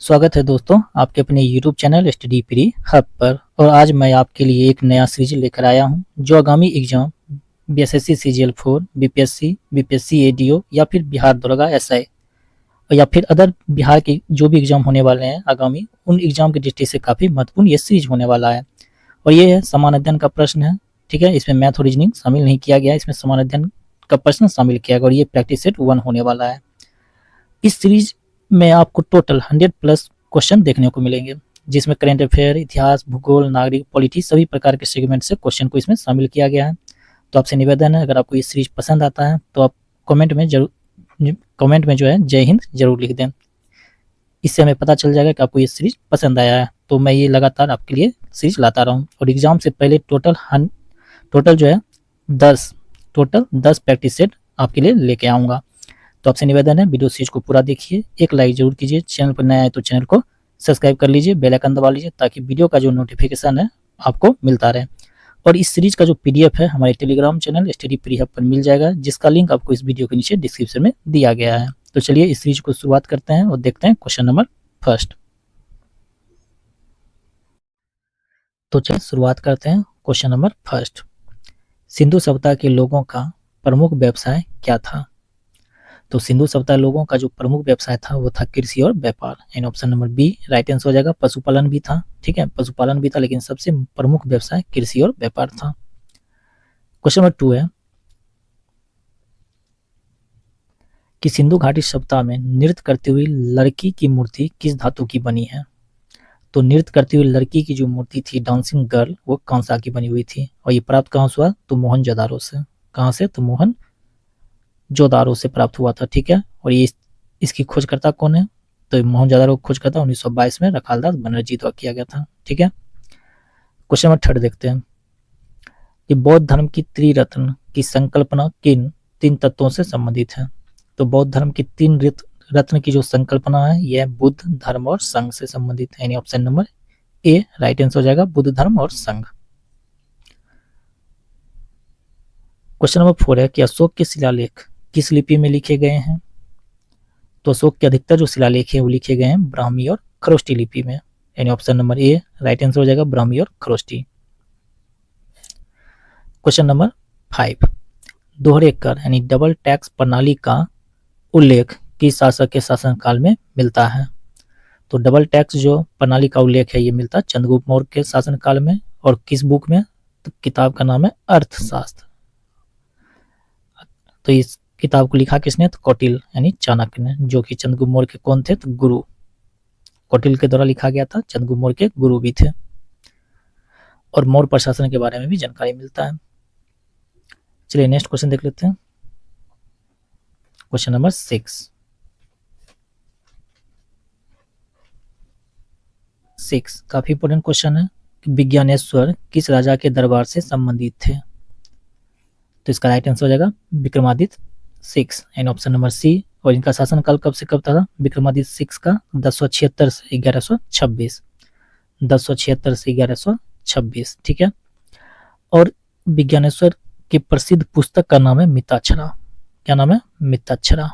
स्वागत है दोस्तों आपके अपने YouTube channel study pre hub पर। और आज मैं आपके लिए एक नया सीरीज लेकर आया हूं जो आगामी exam BSSC CGL 4, BPSC ADO या फिर बिहार दरोगा एसआई और या फिर अदर बिहार के जो भी एग्जाम होने वाले हैं आगामी, उन एग्जाम की दृष्टि से काफ़ी महत्वपूर्ण ये सीरीज होने वाला है। और ये है समान अध्ययन का प्रश्न है, ठीक है। इसमें मैथ और रीजनिंग शामिल नहीं किया गया, इसमें समान अध्ययन का प्रश्न शामिल किया गया और ये प्रैक्टिस सेट 1 होने वाला है। इस सीरीज में आपको टोटल 100+ क्वेश्चन देखने को मिलेंगे, जिसमें करंट अफेयर, इतिहास, भूगोल, नागरिक, पॉलिटी सभी प्रकार के सेगमेंट से क्वेश्चन को इसमें शामिल किया गया है। तो आपसे निवेदन है, अगर आपको ये सीरीज पसंद आता है तो आप कमेंट में जो है जय हिंद जरूर लिख दें। इससे हमें पता चल जाएगा कि आपको ये सीरीज पसंद आया है। तो मैं ये लगातार आपके लिए सीरीज लाता रहा हूँ और एग्जाम से पहले टोटल जो है 10 प्रैक्टिस सेट आपके लिए लेके आऊँगा। तो आपसे निवेदन है, वीडियो सीरीज को पूरा देखिए, एक लाइक जरूर कीजिए, चैनल पर नया है तो चैनल को सब्सक्राइब कर लीजिए, बेल आइकन दबा लीजिए ताकि वीडियो का जो नोटिफिकेशन है आपको मिलता रहे। और इस सीरीज का जो पीडीएफ है हमारे Telegram channel study pre hub पर मिल जाएगा, जिसका लिंक आपको इस वीडियो के नीचे डिस्क्रिप्शन में दिया गया है। तो चलिए इस सीरीज को शुरुआत करते हैं और देखते हैं क्वेश्चन नंबर फर्स्ट। तो चलिए शुरुआत करते हैं क्वेश्चन नंबर फर्स्ट। सिंधु सभ्यता के लोगों का प्रमुख व्यवसाय क्या था? तो सिंधु सभ्यता लोगों का जो प्रमुख व्यवसाय था वो था कृषि और व्यापार। यानी option number B right answer हो जाएगा। पशुपालन भी था, ठीक है, पशुपालन भी था, लेकिन सबसे प्रमुख व्यवसाय कृषि और व्यापार था। क्वेश्चन नंबर 2 है कि सिंधु घाटी सभ्यता में नृत्य करती हुई लड़की की मूर्ति किस धातु की बनी है? तो नृत्य करती हुई लड़की की जो मूर्ति थी, डांसिंग गर्ल, वो कांसा की बनी हुई थी और ये प्राप्त कहाँ से हुआ? तो मोहनजोदारो से। कहाँ से? तो मोहनजोदारो से प्राप्त हुआ था, ठीक है। और ये इसकी खोजकर्ता कौन है? तो मोहनजोदारो खोजकर्ता 1922 में रखालदास बनर्जी द्वारा किया गया था, ठीक है। क्वेश्चन नंबर 3 देखते हैं कि बौद्ध धर्म की त्रिरत्न की संकल्पना किन 3 तत्वों से संबंधित है? तो बौद्ध धर्म की 3 रत्न की जो संकल्पना है यह बुद्ध, धर्म और संघ से संबंधित है। यानी option number A right answer हो जाएगा, बुद्ध, धर्म और संघ। क्वेश्चन नंबर 4 है कि अशोक के शिलालेख किस लिपि में लिखे गए हैं? तो अशोक के अधिकतर जो शिलालेख हैं वो लिखे गए हैं ब्राह्मी और खरोष्टी लिपि में। यानी option number A right answer हो जाएगा, ब्राह्मी और खरोष्टी। क्वेश्चन नंबर 5, दोहरे कर यानी डबल टैक्स प्रणाली का उल्लेख किस शासक के शासनकाल में मिलता है? तो डबल टैक्स जो प्रणाली का उल्लेख है ये मिलता है चंद्रगुप्त मौर्य के शासनकाल में। और किस बुक में? तो किताब का नाम है अर्थशास्त्र। तो इस किताब को लिखा किसने? तो कौटिल्य यानी चाणक्य ने, जो कि चंद्रगुप्त मौर्य के कौन थे? तो गुरु। कौटिल्य के द्वारा लिखा गया था, चंद्रगुप्त मौर्य के गुरु भी थे। और मौर्य प्रशासन के बारे में भी जानकारी मिलता है। चलिए नेक्स्ट क्वेश्चन देख लेते हैं। क्वेश्चन नंबर 6 काफी इंपोर्टेंट क्वेश्चन है कि विज्ञानेश्वर किस राजा के दरबार से संबंधित थे? तो इसका राइट आंसर हो जाएगा Vikramaditya 6 and option number C. और इनका शासनकाल कब से कब था? विक्रमादित्य 6 का 1076 से 1126, 1076 से 1126, ठीक है। और विज्ञानेश्वर की प्रसिद्ध पुस्तक का नाम है मिताक्षरा। क्या नाम है? मिताक्षरा।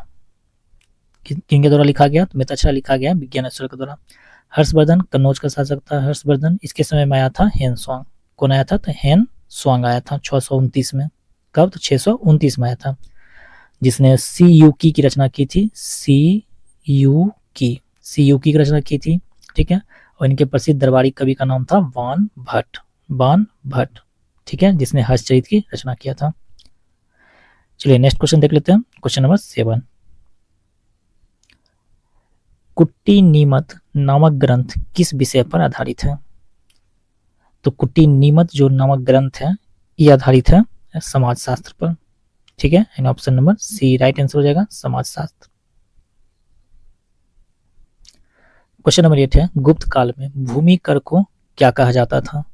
किनके द्वारा लिखा गया? तो मिताक्षरा लिखा गया विज्ञानेश्वर के द्वारा। हर्षवर्धन कन्नौज का शासक था। हर्षवर्धन इसके समय में आया था हेन स्वांग। कौन आया था? तो हेन स्वांग आया था 629 में। कब? तो 629 में आया था, जिसने सी यू की रचना की थी। सी यू की रचना की थी, ठीक है। और इनके प्रसिद्ध दरबारी कवि का नाम था बाण भट्ट, ठीक है, जिसने हर्षचरित की रचना किया था। चलिए नेक्स्ट क्वेश्चन देख लेते हैं। क्वेश्चन नंबर 7, कुट्टी नीमत नामक ग्रंथ किस विषय पर आधारित है? तो कुट्टी नीमत जो नामक ग्रंथ है ये आधारित है समाजशास्त्र पर, ठीक है। And option number C right answer हो जाएगा, समाजशास्त्र। क्वेश्चन नंबर 8 है गुप्त काल में भूमि कर को क्या कहा जाता था?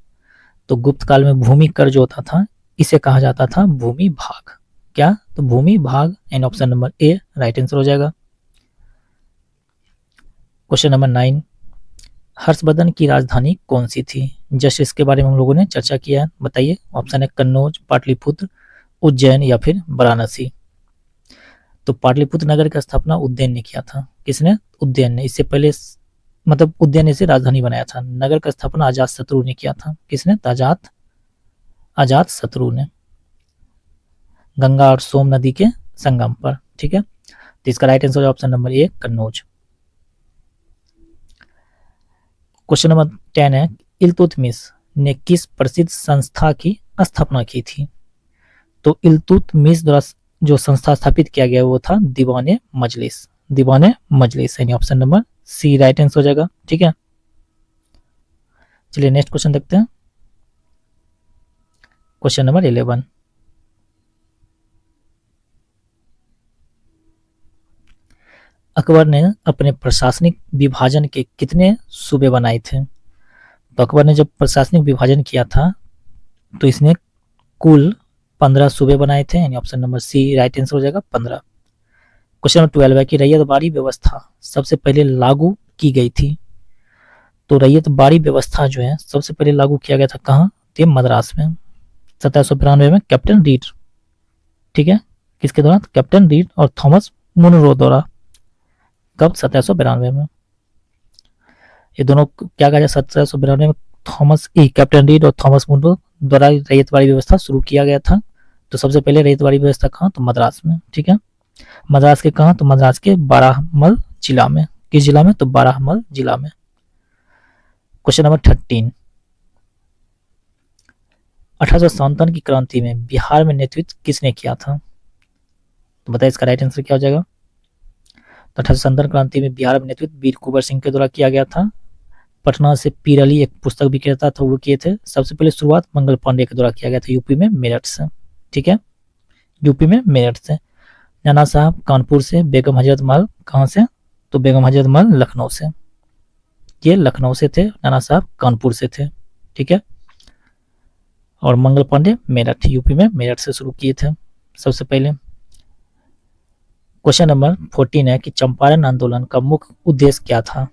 तो गुप्त काल में भूमि कर जो होता था इसे कहा जाता था भूमि भाग। क्या? तो भूमि भाग and option number A right answer हो जाएगा। क्वेश्चन नंबर 9, हर्षवर्धन की राजधानी कौन सी थी? जस्ट इसके बारे में हम लोगों ने चर्चा किया है, बताइए। ऑप्शन है कन्नौज, पाटलिपुत्र, उज्जैन या फिर वाराणसी। तो पाटलिपुत्र नगर की स्थापना उज्जैन ने किया था। किसने? उज्जैन ने। इससे पहले मतलब उज्जैन इसे राजधानी बनाया था। नगर का स्थापना अजात शत्रु ने किया था। किसने? अजात शत्रु ने, गंगा और सोम नदी के संगम पर। ठीक है, तो इसका राइट आंसर ऑप्शन नंबर ए कन्नौज। क्वेश्चन नंबर 10 है, इल्तुतमिश ने किस प्रसिद्ध संस्था की स्थापना की थी? तो इल्तुतमिश द्वारा जो संस्था स्थापित किया गया वो था दीवाने मजलिस। दीवाने मजलिस यानी option number C right answer हो जाएगा। ठीक है, चलिए नेक्स्ट क्वेश्चन देखते हैं। क्वेश्चन नंबर 11, अकबर ने अपने प्रशासनिक विभाजन के कितने सूबे बनाए थे? तो अकबर ने जब प्रशासनिक विभाजन किया था तो इसने कुल 15 सूबे बनाए थे, यानी option number C right answer हो जाएगा 15। क्वेश्चन नंबर 12 है कि रैयत बाड़ी व्यवस्था सबसे पहले लागू की गई थी। तो रैयत बाड़ी व्यवस्था जो है सबसे पहले लागू किया गया था कहाँ? तो मद्रास में 1792 में कैप्टन रीड। ठीक है, किसके द्वारा? कैप्टन रीड और थॉमस मुनरो द्वारा। कब? 1792 में। ये दोनों क्या कहा जाए? 1792 में कैप्टन रीड और थॉमस मुनरो द्वारा रैयतवाड़ी व्यवस्था शुरू किया गया था। तो सबसे पहले रैयतवाड़ी व्यवस्था कहाँ? तो मद्रास में। ठीक है, मद्रास के कहाँ? तो मद्रास के बाराहमल जिला में। किस जिला में? तो बाराहमल जिला में। क्वेश्चन नंबर 13, 1857 की क्रांति में बिहार में नेतृत्व किसने किया था? तो बताइए इसका राइट आंसर क्या हो जाएगा? तो 1857 क्रांति में बिहार में नेतृत्व वीर कुंवर सिंह के द्वारा किया गया था। पटना से पीर अली एक पुस्तक विक्रेता था, वो किए थे। सबसे पहले शुरुआत मंगल पांडे के द्वारा किया गया था, यूपी में मेरठ से। ठीक है, यूपी में मेरठ से। नाना साहब कानपुर से। बेगम हजरत महल कहाँ से? तो बेगम हजरत महल लखनऊ से। ये लखनऊ से थे, नाना साहब कानपुर से थे। ठीक है, और मंगल पांडे मेरठ, यूपी में मेरठ से शुरू किए थे सबसे पहले। क्वेश्चन नंबर 14 है कि चंपारण आंदोलन का मुख्य उद्देश्य क्या था?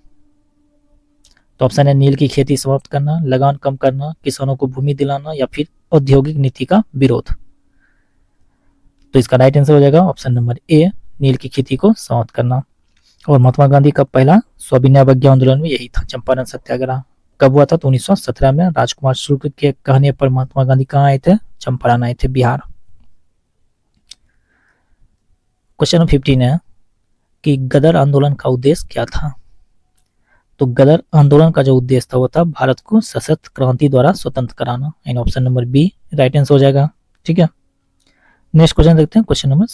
तो ऑप्शन है नील की खेती समाप्त करना, लगान कम करना, किसानों को भूमि दिलाना, या फिर औद्योगिक नीति का विरोध। तो इसका राइट आंसर हो जाएगा ऑप्शन नंबर ए, नील की खेती को समाप्त करना। और महात्मा गांधी का पहला सविनय अवज्ञा आंदोलन में यही था, चंपारण सत्याग्रह। कब हुआ था? तो 1917 में। राजकुमार शुक्ल के कहने पर महात्मा गांधी कहाँ आए थे? चंपारण आए थे, बिहार। क्वेश्चन 15 है कि गदर आंदोलन का उद्देश्य क्या था? तो गदर आंदोलन का जो उद्देश्य था वो था भारत को सशस्त्र क्रांति द्वारा स्वतंत्र कराना, यानी option number B right answer हो जाएगा। ठीक है, नेक्स्ट क्वेश्चन देखते हैं। क्वेश्चन नंबर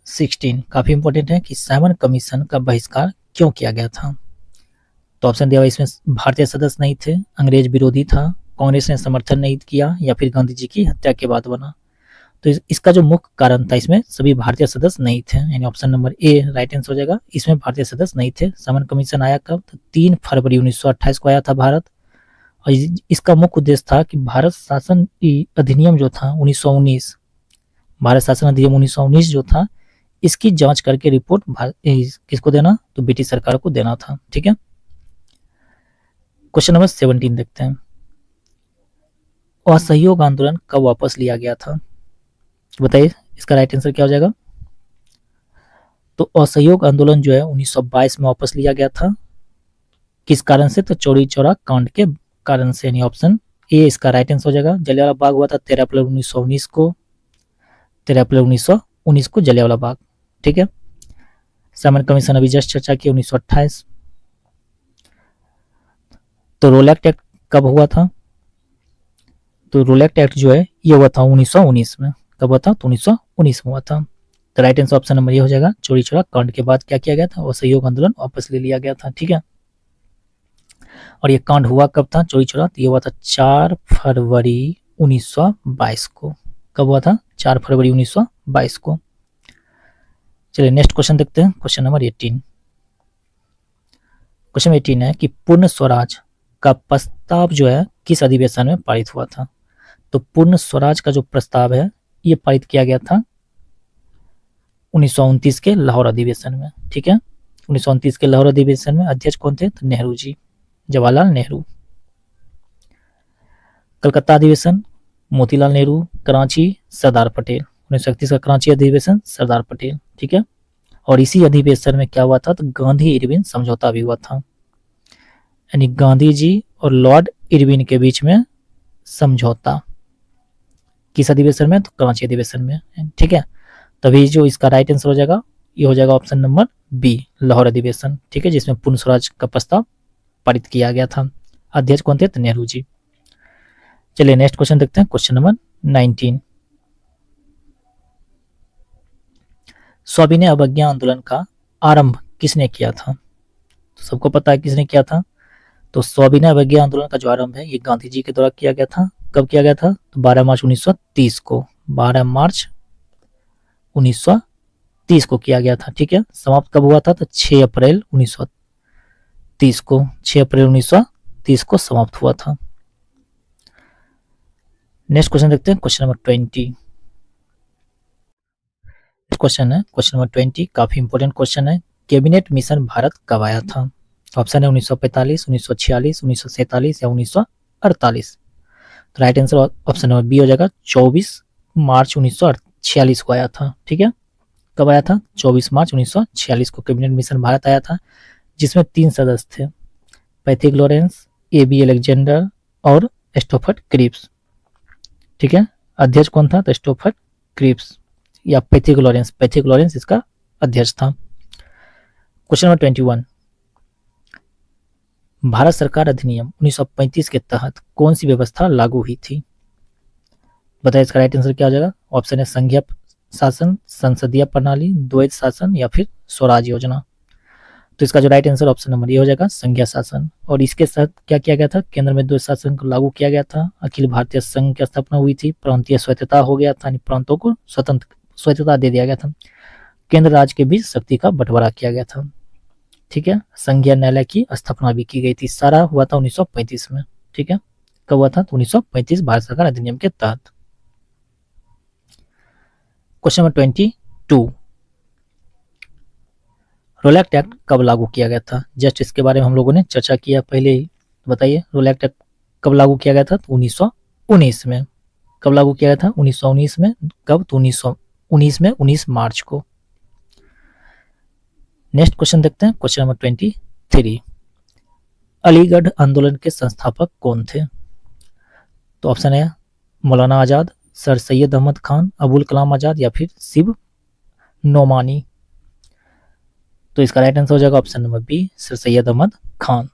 16 काफी इंपॉर्टेंट है कि साइमन कमीशन का बहिष्कार क्यों किया गया था? तो ऑप्शन दिया हुआ इसमें भारतीय सदस्य नहीं थे, अंग्रेज विरोधी था, कांग्रेस ने समर्थन नहीं किया, या फिर गांधी जी की हत्या के बाद बना। तो इसका जो मुख्य कारण था, इसमें सभी भारतीय सदस्य नहीं थे, यानी option number A right answer हो जाएगा। इसमें भारतीय सदस्य नहीं थे। साइमन कमीशन आया कब? तो 3 फरवरी 1928 को आया था भारत। और इसका मुख्य उद्देश्य था कि भारत शासन अधिनियम जो था 1919, भारत शासन अधिनियम 1919 जो था, इसकी जांच करके रिपोर्ट किसको देना? तो ब्रिटिश सरकार को देना था। ठीक है, क्वेश्चन नंबर 17 देखते हैं। असहयोग आंदोलन कब वापस लिया गया था? बताइए इसका राइट आंसर क्या हो जाएगा? तो असहयोग आंदोलन जो है 1922 में वापस लिया गया था। किस कारण से? तो चौरी चौरा कांड के कारण से, यानी ऑप्शन ए इसका राइट आंसर हो जाएगा। जलियांवाला बाग हुआ था 13 अप्रैल 1919 को। 13 अप्रैल 1919 को जलियांवाला बाग। ठीक है, साइमन कमीशन अभी जस्ट चर्चा की 1928। तो रोलैक्ट एक्ट कब हुआ था? तो रोलैक्ट एक्ट जो है ये हुआ था 1919 में। कब हुआ था? तो 1919 में हुआ था। तो राइट आंसर ऑप्शन नंबर ये हो जाएगा। चोरी चोरा कांड के बाद क्या किया गया था? असहयोग आंदोलन वापस ले लिया गया था। ठीक है, और ये कांड हुआ कब था? चोरी चोरा ये हुआ था 4 फरवरी 1922 को। कब हुआ था? 4 फरवरी 1922 को। चलिए नेक्स्ट क्वेश्चन देखते हैं। Question number 18। क्वेश्चन 18 है कि पूर्ण स्वराज का प्रस्ताव जो है किस अधिवेशन में पारित हुआ था? तो पूर्ण स्वराज का जो प्रस्ताव है ये पारित किया गया था 1929 के लाहौर अधिवेशन में। ठीक है, 1929 के लाहौर अधिवेशन में अध्यक्ष कौन थे? तो नेहरू जी, जवाहरलाल नेहरू। कलकत्ता अधिवेशन मोतीलाल नेहरू, कराची सरदार पटेल 1931 का कराची अधिवेशन सरदार पटेल, ठीक है। और इसी अधिवेशन में क्या हुआ था, तो गांधी इरविन समझौता भी हुआ था, यानी गांधी जी और लॉर्ड इरविन के बीच में समझौता, किस अधिवेशन में, तो कराची अधिवेशन में, ठीक है। तभी जो इसका राइट आंसर हो जाएगा, ये हो जाएगा ऑप्शन नंबर बी, लाहौर अधिवेशन, ठीक है, जिसमें पूर्ण स्वराज का प्रस्ताव पारित किया गया था। अध्यक्ष कौन थे, तो नेहरू जी। चलिए नेक्स्ट क्वेश्चन देखते हैं, क्वेश्चन नंबर 19। सविनय अवज्ञा आंदोलन का आरंभ किसने किया था, तो सबको पता है किसने किया था, तो सविनय अवज्ञा आंदोलन का जो आरंभ है ये गांधी जी के द्वारा किया गया था। कब किया गया था, तो 12 मार्च 1930 को, 12 मार्च 1930 को किया गया था, ठीक है। समाप्त कब हुआ था, तो 6 अप्रैल 1930 को, 6 अप्रैल 1930 को समाप्त हुआ था। नेक्स्ट क्वेश्चन देखते हैं, क्वेश्चन नंबर 20। क्वेश्चन है क्वेश्चन नंबर 20, काफी इंपॉर्टेंट क्वेश्चन है। कैबिनेट मिशन भारत कब आया था, ऑप्शन है 1945, 1946, 1947 या 1948। तो right answer option number B हो जाएगा, 24 मार्च 1946 को आया था, ठीक है। कब आया था, 24 मार्च 1946 को कैबिनेट मिशन भारत आया था, जिसमें 3 सदस्य थे, पैथिक लॉरेंस, ए.बी. अलेक्जेंडर और स्टोफर्ड क्रिप्स, ठीक है। अध्यक्ष कौन था, तो स्टोफर्ड क्रिप्स या पैथिक लॉरेंस इसका अध्यक्ष था। क्वेश्चन नंबर 21, भारत सरकार अधिनियम 1935 के तहत कौन सी व्यवस्था लागू हुई थी, बताइए इसका राइट आंसर क्या हो जाएगा। ऑप्शन है संघीय शासन, संसदीय प्रणाली, द्वैध शासन या फिर स्वराज योजना। तो इसका जो राइट आंसर ऑप्शन नंबर ये हो जाएगा, संघीय शासन। और इसके साथ क्या किया गया था, केंद्र में द्वैध शासन को लागू किया गया था, अखिल भारतीय संघ की स्थापना हुई थी, प्रांतीय स्वायत्तता हो गया था, प्रांतों को स्वायत्तता दे दिया गया था, केंद्र राज्य के बीच शक्ति का बंटवारा किया गया था, ठीक है। संघीय न्यायालय की स्थापना भी की गई थी, सारा हुआ था 1935 में, ठीक है। कब हुआ था, तो 1935 भारत सरकार अधिनियम के तहत। क्वेश्चन नंबर 22, रोल एक्ट कब लागू किया गया था, जस्ट इसके बारे में हम लोगों ने चर्चा किया पहले ही, बताइए रोल एक्ट कब लागू किया गया था, तो 1919 में। कब लागू किया गया था, 1919 में। कब, तो 1919 में, 19 मार्च को। नेक्स्ट क्वेश्चन देखते हैं, क्वेश्चन नंबर 23, अलीगढ़ आंदोलन के संस्थापक कौन थे, तो ऑप्शन है मौलाना आजाद, सर सैयद अहमद खान, अबुल कलाम आजाद या फिर शिव नोमानी। तो इसका राइट आंसर हो जाएगा option number B, sir Syed Ahmad Khan.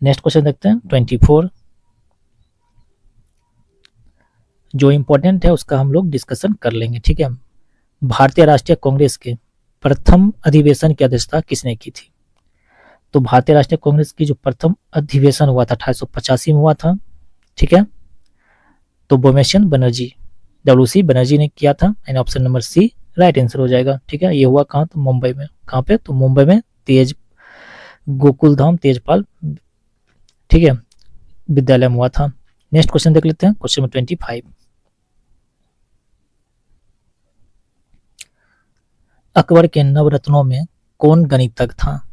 Next question देखते हैं 24, जो इंपॉर्टेंट है उसका हम लोग डिस्कशन कर लेंगे, ठीक है। भारतीय राष्ट्रीय कांग्रेस के प्रथम अधिवेशन की अध्यक्षता किसने की थी, तो भारतीय राष्ट्रीय कांग्रेस की जो प्रथम अधिवेशन हुआ था 1885 में हुआ था, ठीक है। तो बोमेशियन बनर्जी, WC बनर्जी ने किया था, यानी option number C right answer हो जाएगा, ठीक है। ये हुआ कहाँ, तो मुंबई में। कहाँ पे, तो मुंबई में तेज गोकुलधाम तेजपाल, ठीक है, विद्यालय में हुआ था। नेक्स्ट क्वेश्चन देख लेते हैं, क्वेश्चन नंबर 25, अकबर के नवरत्नों में कौन गणितज्ञ था,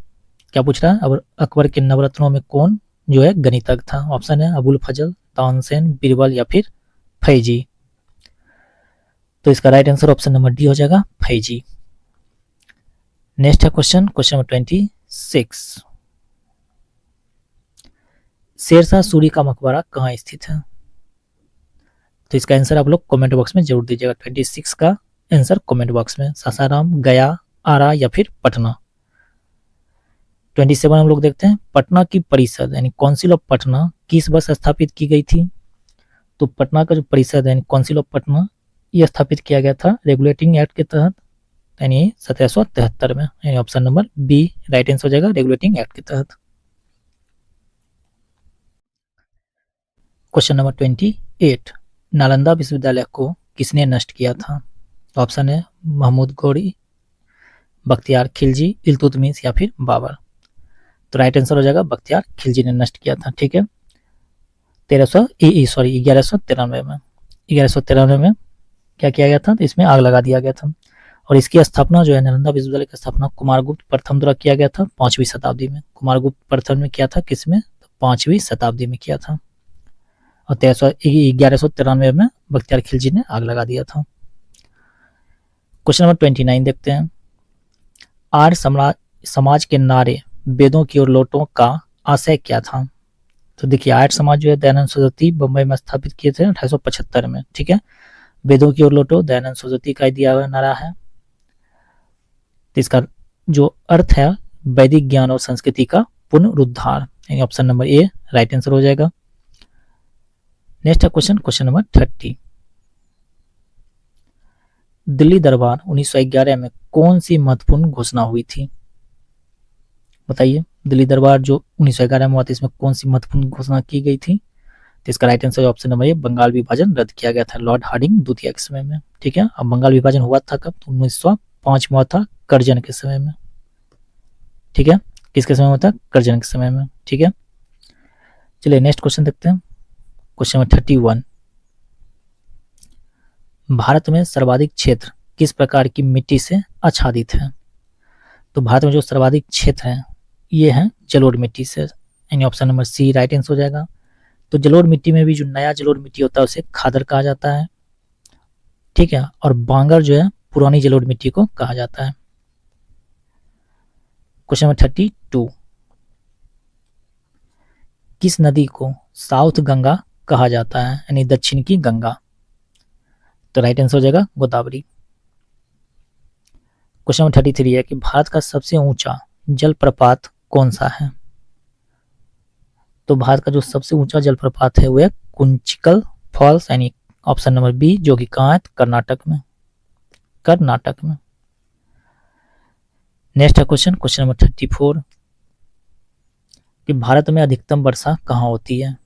क्या पूछ रहा है, अब अकबर के नवरत्नों में कौन जो है गणितज्ञ था। ऑप्शन है अबुल फजल, तानसेन, बीरबल या फिर फैजी। तो इसका right answer option number D हो जाएगा, फैजी। नेक्स्ट है क्वेश्चन नंबर 26, शेरशाह सूरी का मकबरा कहाँ स्थित है, तो इसका आंसर आप लोग कमेंट बॉक्स में जरूर दीजिएगा। 26 का आंसर कमेंट बॉक्स में, सासाराम, गया, आरा या फिर पटना। 27 हम लोग देखते हैं, पटना की परिषद यानी काउंसिल ऑफ पटना किस वर्ष स्थापित की गई थी, तो पटना का जो परिषद यानी काउंसिल ऑफ पटना ये स्थापित किया गया था रेगुलेटिंग एक्ट के तहत, यानी 1773 में, यानी option number B right answer हो जाएगा, रेगुलेटिंग एक्ट के तहत। क्वेश्चन नंबर 28, नालंदा विश्वविद्यालय को किसने नष्ट किया था, ऑप्शन है महमूद गौरी, बख्तियार खिलजी, इल्तुतमिश या फिर बाबर। तो राइट आंसर हो जाएगा बख्तियार खिलजी ने नष्ट किया था, ठीक है। 1193 में क्या किया गया था, तो इसमें आग लगा दिया गया था। और इसकी स्थापना जो है नालंदा विश्वविद्यालय की स्थापना कुमारगुप्त प्रथम द्वारा किया गया था 5वीं शताब्दी में। कुमारगुप्त प्रथम में किया था किसमें, तो 5वीं शताब्दी में किया था। और 1193 में बख्तियार खिलजी ने आग लगा दिया था। क्वेश्चन नंबर 29 देखते हैं। आर्य समाज के नारे वेदों की ओर लौटो का आशय क्या था? तो देखिए, आर्य समाज जो है दयानंद सरस्वती बम्बई में स्थापित किए थे 1875 में। ठीक है, वेदों की ओर लौटो दयानंद सरस्वती का दिया हुआ नारा है। तो इसका जो अर्थ है वैदिक ज्ञान और संस्कृति का पुनरुद्धार, यानी option number A right answer हो जाएगा। नेक्स्ट है क्वेश्चन नंबर 30। दिल्ली दरबार 1911 में कौन सी महत्वपूर्ण घोषणा हुई थी? बताइए, दिल्ली दरबार जो 1911 में हुआ था इसमें कौन सी महत्वपूर्ण घोषणा की गई थी? तो इसका right answer option number A Bengal विभाजन रद्द किया गया था लॉर्ड हार्डिंग द्वितीय के समय में। ठीक है, अब बंगाल विभाजन हुआ था कब? तो 1905 में हुआ था, कर्जन के समय में। ठीक है, किसके समय में था? कर्जन के समय में। ठीक है, चलिए नेक्स्ट क्वेश्चन देखते हैं। Question number 31। भारत में सर्वाधिक क्षेत्र किस प्रकार की मिट्टी से आच्छादित है? तो भारत में जो सर्वाधिक क्षेत्र है ये है जलोढ़ मिट्टी से, यानी option number C right answer हो जाएगा। तो जलोढ़ मिट्टी में भी जो नया जलोढ़ मिट्टी होता है उसे खादर कहा जाता है। ठीक है, और बांगर जो है पुरानी जलोढ़ मिट्टी को कहा जाता है। Question number 32। किस नदी को साउथ गंगा कहा जाता है, यानी दक्षिण की गंगा? तो राइट आंसर हो जाएगा गोदावरी। क्वेश्चन नंबर 33 है कि भारत का सबसे ऊंचा जलप्रपात कौन सा है? तो भारत का जो सबसे ऊंचा जलप्रपात है वो है कुंचिकल फॉल्स, यानी ऑप्शन नंबर बी, जो कि कहाँ है? कर्नाटक में। कर्नाटक में। नेक्स्ट है क्वेश्चन नंबर 34 कि भारत में अधिकतम वर्षा कहाँ होती है?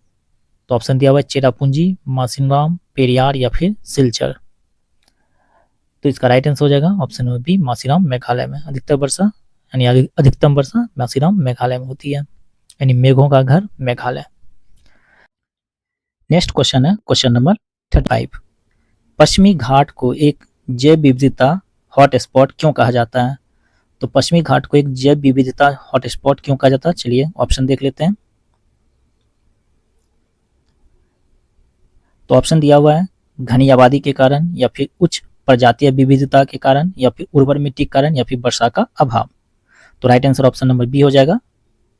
तो ऑप्शन दिया हुआ है चेरापूंजी, मासिनराम, पेरियार या फिर सिलचर। तो इसका राइट आंसर हो जाएगा ऑप्शन नंबर बी, मासीराम मेघालय में अधिकतम वर्षा, यानी अधिकतम वर्षा मासीराम मेघालय में होती है, यानी मेघों का घर मेघालय। नेक्स्ट क्वेश्चन है क्वेश्चन नंबर 35। पश्चिमी घाट को एक जैव विविधता हॉटस्पॉट क्यों कहा जाता है? तो पश्चिमी घाट को एक जैव विविधता हॉटस्पॉट क्यों कहा जाता है? चलिए ऑप्शन देख लेते हैं। तो ऑप्शन दिया हुआ है घनी आबादी के कारण, या फिर उच्च प्रजातीय विविधता के कारण, या फिर उर्वर मिट्टी के कारण, या फिर वर्षा का अभाव। तो right answer option number B हो जाएगा,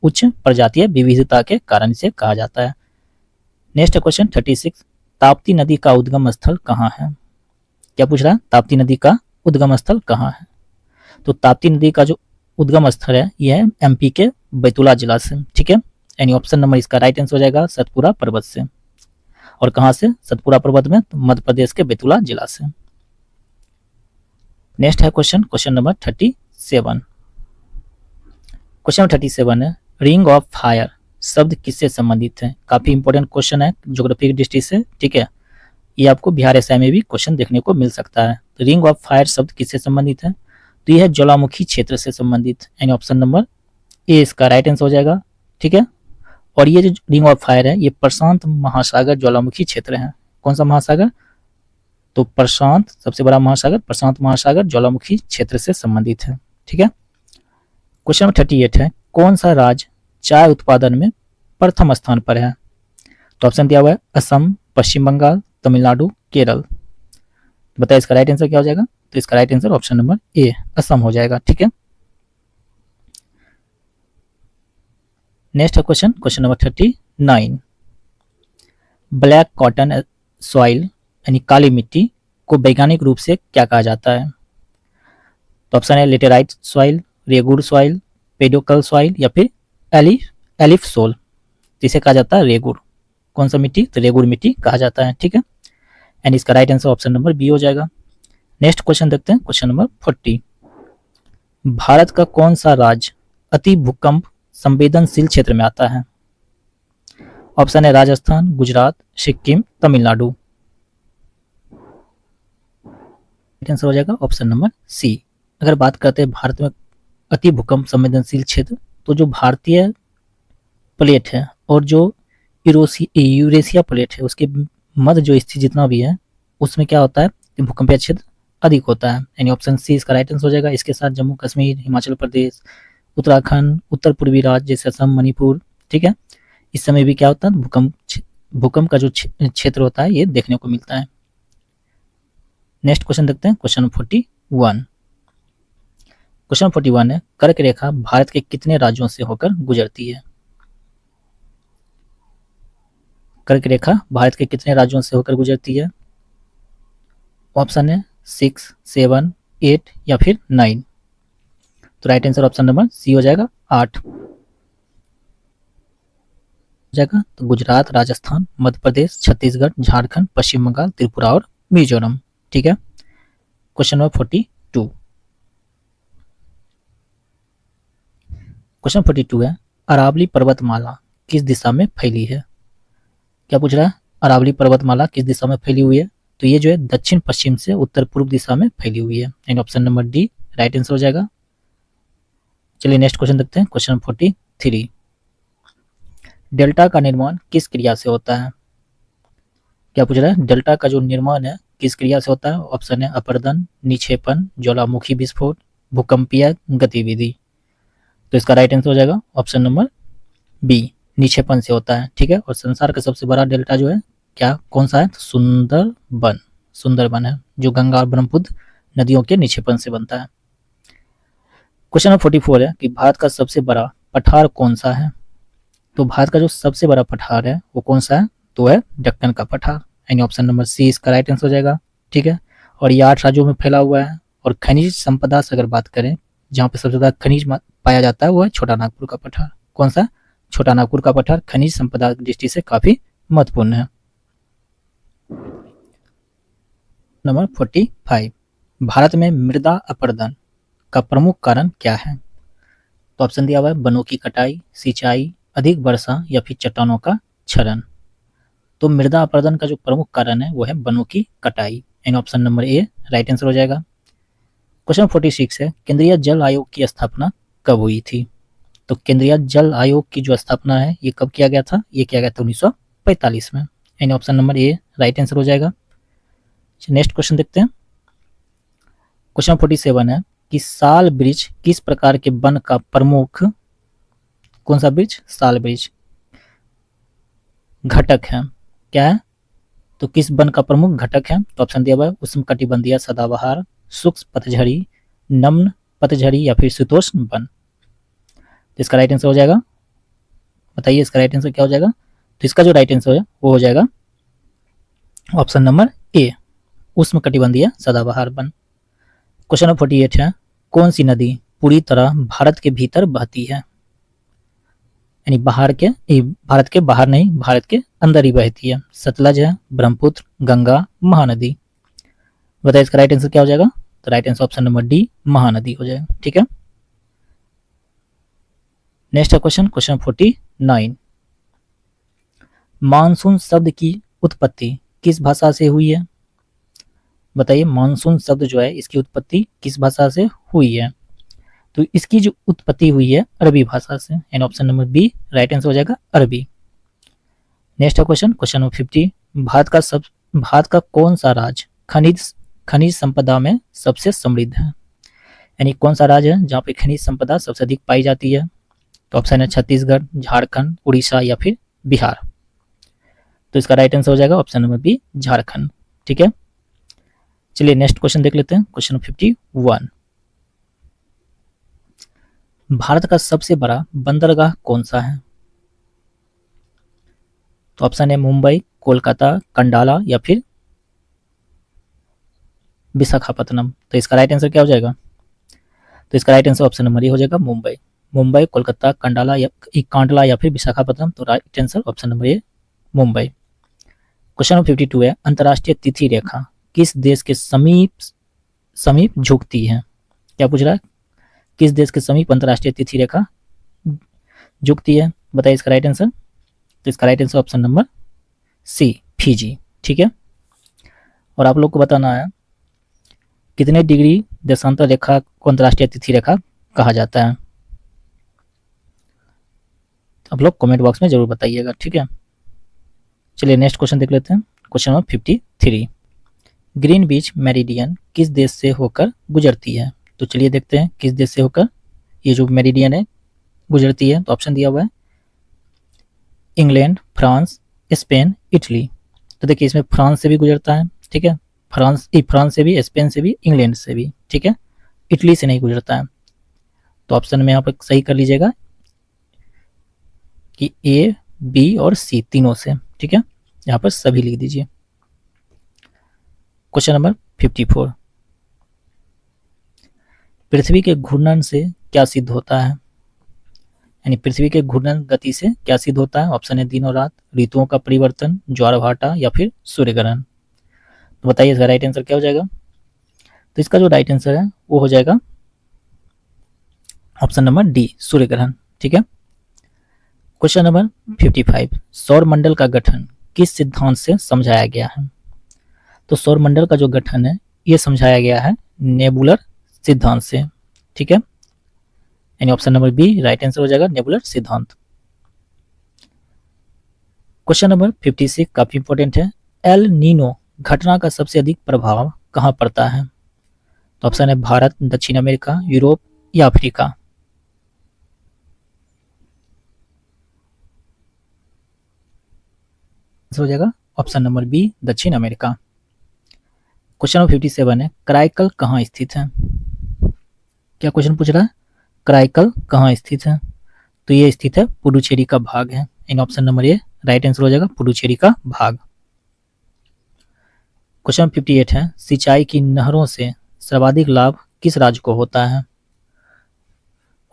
उच्च प्रजातीय विविधता के कारण इसे कहा जाता है। Next question 36। ताप्ती नदी का उद्गम स्थल कहाँ है? क्या पूछ रहा है? ताप्ती नदी का उद्गम स्थल कहाँ है? तो ताप्ती नदी का जो उद्गम स्थल है यह है एमपी के बैतूला जिला से। ठीक है, यानी ऑप्शन नंबर इसका राइट आंसर हो जाएगा सतपुरा पर्वत से। और कहां से? सतपुरा पर्वत में, तो मध्य प्रदेश के बैतूला जिला से। नेक्स्ट है क्वेश्चन नंबर 37। क्वेश्चन नंबर 37 है रिंग ऑफ फायर शब्द किससे संबंधित है? काफी इंपॉर्टेंट क्वेश्चन है ज्योग्राफी की दृष्टि से। ठीक है, ये आपको बिहार एसआई में भी क्वेश्चन देखने को मिल सकता है। तो रिंग ऑफ फायर शब्द किससे संबंधित है? तो यह है ज्वालामुखी क्षेत्र से संबंधित, यानी ऑप्शन नंबर ए इसका राइट आंसर हो जाएगा। ठीक है, और ये जो रिंग ऑफ फायर है ये प्रशांत महासागर ज्वालामुखी क्षेत्र है। कौन सा महासागर? तो प्रशांत, सबसे बड़ा महासागर प्रशांत महासागर ज्वालामुखी क्षेत्र से संबंधित है। ठीक है, क्वेश्चन नंबर 38 है कौन सा राज्य चाय उत्पादन में प्रथम स्थान पर है? तो ऑप्शन दिया हुआ है असम, पश्चिम बंगाल, तमिलनाडु, केरल। बताइए इसका राइट आंसर क्या हो जाएगा? तो इसका राइट आंसर ऑप्शन नंबर ए असम हो जाएगा। ठीक है, नेक्स्ट है question number 39। Black cotton soil यानी काली मिट्टी को वैज्ञानिक रूप से क्या कहा जाता है? तो ऑप्शन है laterite soil, regur soil, pedocal soil, या फिर एलिफ सोल। इसे कहा जाता है रेगुर। कौन सा मिट्टी? तो रेगुर मिट्टी कहा जाता है। ठीक है, एंड इसका right answer option number B हो जाएगा। नेक्स्ट क्वेश्चन देखते हैं क्वेश्चन नंबर 40। भारत का कौन सा राज्य अति भूकंप संवेदनशील क्षेत्र में आता है? ऑप्शन है राजस्थान, गुजरात, सिक्किम, तमिलनाडु। आंसर हो जाएगा ऑप्शन नंबर सी। अगर बात करते हैं भारत में अति भूकंप संवेदनशील क्षेत्र, तो जो भारतीय प्लेट है और जो यूरेशिया प्लेट है उसके मध्य जो स्थिति जितना भी है उसमें क्या होता है भूकंपीय क्षेत्र अधिक होता है, यानी ऑप्शन सी इसका राइट आंसर हो जाएगा। इसके साथ जम्मू कश्मीर, हिमाचल प्रदेश, उत्तराखंड, उत्तर पूर्वी राज्य जैसे असम, मणिपुर। ठीक है, इस समय भी क्या होता है भूकंप का जो क्षेत्र होता है ये देखने को मिलता है। नेक्स्ट क्वेश्चन देखते हैं क्वेश्चन 41। 1। क्वेश्चन 41 है, कर्क रेखा भारत के कितने राज्यों से होकर गुजरती है? कर्क रेखा भारत के कितने राज्यों से होकर गुजरती है? ऑप्शन है 6, 7, 8 या फिर 9। तो right answer option number C हो जाएगा 8 जाएगा। तो गुजरात, राजस्थान, मध्य प्रदेश, छत्तीसगढ़, झारखंड, पश्चिम बंगाल, त्रिपुरा और मिजोरम। ठीक है। Question number 42। क्वेश्चन 42 है, अरावली पर्वतमाला किस दिशा में फैली है? क्या पूछ रहा है? अरावली पर्वतमाला किस दिशा में फैली हुई है? तो ये जो है दक्षिण पश्चिम से उत्तर पूर्व दिशा में फैली हुई है। And option number D right answer हो जाएगा। चलिए नेक्स्ट क्वेश्चन देखते हैं। क्वेश्चन 43, डेल्टा का निर्माण किस क्रिया से होता है? क्या पूछ रहा है? डेल्टा का जो निर्माण है किस क्रिया से होता है? ऑप्शन है अपरदन, निक्षेपण, ज्वालामुखी विस्फोट, भूकंपीय गतिविधि। तो इसका राइट आंसर हो जाएगा ऑप्शन नंबर बी, निक्षेपण से होता है। ठीक है। और संसार का सबसे बड़ा डेल्टा जो है क्या कौन सा है? तो सुंदरबन है, जो गंगा और ब्रह्मपुत्र नदियों के निक्षेपण से बनता है। क्वेश्चन नंबर 44 है कि भारत का सबसे बड़ा पठार कौन सा है? तो भारत का जो सबसे बड़ा पठार है वो कौन सा है? तो है दक्कन का पठार। यानी ऑप्शन नंबर सी इसका राइट आंसर हो जाएगा। ठीक है। और ये 8 राज्यों में फैला हुआ है। और खनिज संपदा से अगर बात करें, जहाँ पे सबसे ज्यादा खनिज पाया जाता है वो है छोटा नागपुर का पठार। कौन सा? छोटा नागपुर का पठार खनिज संपदा की दृष्टि से काफी महत्वपूर्ण है। नंबर 45, भारत में मृदा अपरदन का प्रमुख कारण क्या है? तो ऑप्शन दिया हुआ है वनों की कटाई, सिंचाई, अधिक वर्षा या फिर चट्टानों का क्षरण। तो मृदा अपरदन का जो प्रमुख कारण है वो है वनों की कटाई। And option number A right answer हो जाएगा। क्वेश्चन 46 है, केंद्रीय जल आयोग की स्थापना कब हुई थी? तो केंद्रीय जल आयोग की जो स्थापना है ये कब किया गया था? ये किया गया था 1945 में। And option number A right answer हो जाएगा। नेक्स्ट क्वेश्चन देखते हैं। क्वेश्चन 47 है कि साल वृक्ष किस प्रकार के वन का प्रमुख कौन सा वृक्ष? साल वृक्ष घटक है। क्या है? तो किस वन का प्रमुख घटक है? तो ऑप्शन दिया हुआ है उष्णकटिबंधीय सदाबहार, शुष्क पतझड़ी, नम्न पतझड़ी या फिर शीतोष्ण वन। तो इसका राइट आंसर हो जाएगा, बताइए इसका राइट आंसर क्या हो जाएगा? तो इसका जो राइट आंसर है वो हो जाएगा ऑप्शन नंबर ए, उष्णकटिबंधीय सदाबहार वन। क्वेश्चन नंबर 48 है, कौन सी नदी पूरी तरह भारत के भीतर बहती है? यानी भारत के बाहर नहीं, भारत के अंदर ही बहती है। सतलज है, ब्रह्मपुत्र, गंगा, महानदी। बताइए इसका राइट आंसर क्या हो जाएगा? तो right answer option number D, Mahanadi हो जाएगा। ठीक है। नेक्स्ट क्वेश्चन, क्वेश्चन 49, मानसून शब्द की उत्पत्ति किस भाषा से हुई है? बताइए मानसून शब्द जो है इसकी उत्पत्ति किस भाषा से हुई है? तो इसकी जो उत्पत्ति हुई है अरबी भाषा से। And option number B right answer हो जाएगा Arabi. Next question, question number 50, Bharat का कौन सा राज्य खनिज संपदा में सबसे समृद्ध है? यानी कौन सा राज्य है जहाँ पे खनिज संपदा सबसे अधिक पाई जाती है? तो ऑप्शन है छत्तीसगढ़, झारखंड, उड़ीसा या फिर बिहार। तो इसका राइट आंसर हो जाएगा ऑप्शन नंबर बी, झारखंड। ठीक है। चलिए नेक्स्ट क्वेश्चन देख लेते हैं। क्वेश्चन 51, भारत का सबसे बड़ा बंदरगाह कौन सा है? तो ऑप्शन है मुंबई, कोलकाता, कंडाला या फिर विशाखापत्तनम। तो इसका राइट आंसर क्या हो जाएगा? तो इसका राइट आंसर ऑप्शन नंबर ए हो जाएगा मुंबई, कोलकाता, कांडला या फिर विशाखापत्तनम। तो राइट आंसर ऑप्शन नंबर ए, मुंबई। क्वेश्चन नंबर 52 है, अंतर्राष्ट्रीय तिथि रेखा किस देश के समीप झुकती है? क्या पूछ रहा है? किस देश के समीप अंतर्राष्ट्रीय तिथि रेखा झुकती है? बताइए इसका राइट आंसर। तो इसका right answer option number C, Fiji. ठीक है। और आप लोग को बताना है कितने डिग्री देशांतर रेखा को अंतर्राष्ट्रीय तिथि रेखा कहा जाता है। आप लोग कमेंट बॉक्स में जरूर बताइएगा। ठीक है। चलिए नेक्स्ट क्वेश्चन देख लेते हैं। क्वेश्चन नंबर 53, ग्रीनविच मेरिडियन किस देश से होकर गुजरती है? तो चलिए देखते हैं किस देश से होकर ये जो मेरिडियन है गुजरती है। तो ऑप्शन दिया हुआ है इंग्लैंड, फ्रांस, स्पेन, इटली। तो देखिए इसमें फ्रांस से भी गुजरता है। ठीक है, फ्रांस से भी, स्पेन से भी, इंग्लैंड से भी, ठीक है, इटली से नहीं गुजरता है। तो ऑप्शन में यहाँ पर सही कर लीजिएगा कि ए, बी और सी तीनों से, ठीक है, यहाँ पर सभी लिख दीजिए। क्वेश्चन नंबर 54, पृथ्वी के घूर्णन से क्या सिद्ध होता है, यानी पृथ्वी के घूर्णन गति से क्या सिद्ध होता है। ऑप्शन है दिन और रात, ऋतुओं का परिवर्तन, ज्वार भाटा या फिर सूर्य ग्रहण। तो बताइए इसका राइट आंसर क्या हो जाएगा। तो इसका जो राइट आंसर है वो हो जाएगा ऑप्शन नंबर डी, सूर्य ग्रहण, ठीक है। क्वेश्चन नंबर 55, सौर मंडल का गठन किस सिद्धांत से समझाया गया है। तो सौर मंडल का जो गठन है ये समझाया गया है नेबुलर सिद्धांत से, ठीक है, यानी option number B right answer हो जाएगा, नेबुलर सिद्धांत। क्वेश्चन नंबर 56 काफी इंपॉर्टेंट है, एल नीनो घटना का सबसे अधिक प्रभाव कहां पड़ता है। तो ऑप्शन है भारत, दक्षिण अमेरिका, यूरोप या अफ्रीका। हो जाएगा ऑप्शन नंबर बी, दक्षिण अमेरिका। क्वेश्चन नंबर 57 है, कराईकल कहाँ स्थित है। क्या क्वेश्चन पूछ रहा है, कराईकल कहाँ स्थित है। तो ये स्थित है पुडुचेरी का भाग है, इन option number A right answer हो जाएगा, पुडुचेरी का भाग। क्वेश्चन 58 है, सिंचाई की नहरों से सर्वाधिक लाभ किस राज्य को होता है।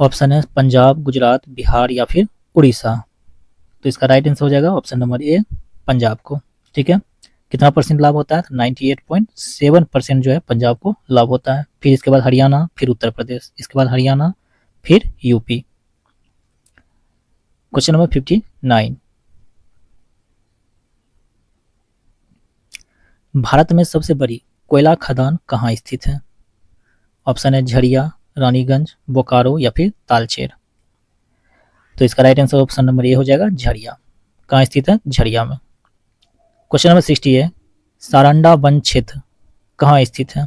ऑप्शन है पंजाब, गुजरात, बिहार या फिर उड़ीसा। तो इसका राइट आंसर हो जाएगा ऑप्शन नंबर ए, पंजाब को, ठीक है। कितना परसेंट लाभ होता है, 98.7% जो है पंजाब को लाभ होता है। फिर इसके बाद हरियाणा, फिर उत्तर प्रदेश, इसके बाद हरियाणा, फिर यूपी। क्वेश्चन नंबर 59, भारत में सबसे बड़ी कोयला खदान कहाँ स्थित है। ऑप्शन है झरिया, रानीगंज, बोकारो या फिर तालचेर। तो इसका राइट आंसर ऑप्शन नंबर ए हो जाएगा, झरिया। कहाँ स्थित है, झरिया में। क्वेश्चन नंबर 60 है, सारंडा वन क्षेत्र कहाँ स्थित है।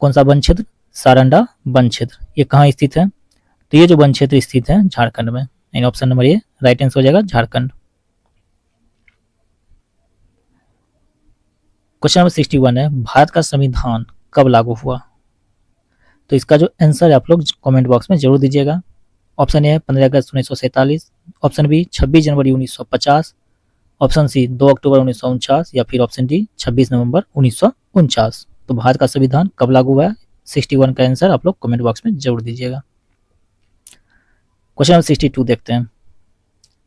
कौन सा वन क्षेत्र, सारंडा वन क्षेत्र, ये कहाँ स्थित है। तो ये जो वन क्षेत्र स्थित है झारखंड में, यानी option number A right answer हो जाएगा, झारखंड। क्वेश्चन नंबर 61 है, भारत का संविधान कब लागू हुआ। तो इसका जो आंसर है आप लोग कमेंट बॉक्स में जरूर दीजिएगा। ऑप्शन ए है 15 अगस्त 1947, ऑप्शन बी 26 जनवरी 1950, ऑप्शन सी 2 अक्टूबर 1949 या फिर ऑप्शन डी 26 नवंबर 1949। तो भारत का संविधान कब लागू हुआ है, 61 का आंसर आप लोग कमेंट बॉक्स में जरूर दीजिएगा। क्वेश्चन नंबर 62 देखते हैं।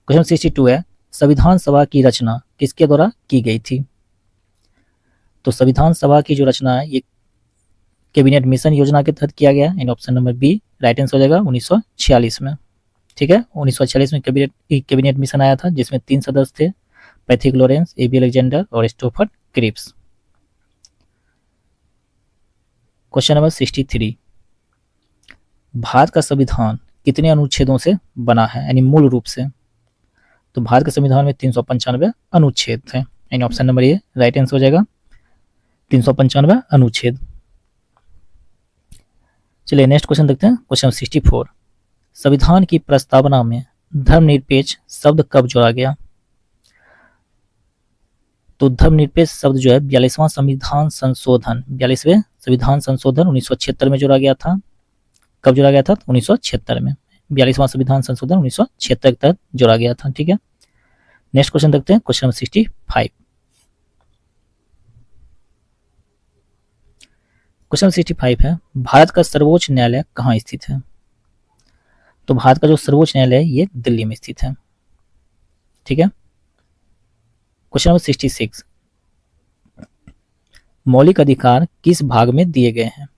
क्वेश्चन 62 है, संविधान सभा की रचना किसके द्वारा की गई थी। तो संविधान सभा की जो रचना है ये कैबिनेट मिशन योजना के तहत किया गया, इन option number B right answer हो जाएगा 1946 में, ठीक है। 1946 में कैबिनेट मिशन आया था जिसमें 3 सदस्य थे, पैथिक लॉरेंस, एबी अलेक्जेंडर और स्टोफर्ड क्रिप्स। क्वेश्चन नंबर 63, भारत का संविधान कितने अनुच्छेदों से बना है, यानी मूल रूप से। तो भारत के संविधान में 395 अनुच्छेद थे, यानी option number A right answer हो जाएगा, 395 अनुच्छेद। चलिए नेक्स्ट क्वेश्चन देखते हैं। क्वेश्चन 64, संविधान की प्रस्तावना में धर्मनिरपेक्ष शब्द कब जोड़ा गया। तो धर्मनिरपेक्ष शब्द जो है 42वां संविधान संशोधन, 42वें संविधान संशोधन 1976 में जोड़ा गया था। कब जोड़ा गया था, 1976 में। 42वां संविधान संशोधन 1976 के तहत जोड़ा गया था, ठीक है। नेक्स्ट क्वेश्चन देखते हैं। क्वेश्चन 65, क्वेश्चन 65 है, भारत का सर्वोच्च न्यायालय कहाँ स्थित है। तो भारत का जो सर्वोच्च न्यायालय है ये दिल्ली में स्थित है, ठीक है। क्वेश्चन नंबर 66, मौलिक अधिकार किस भाग में दिए गए हैं।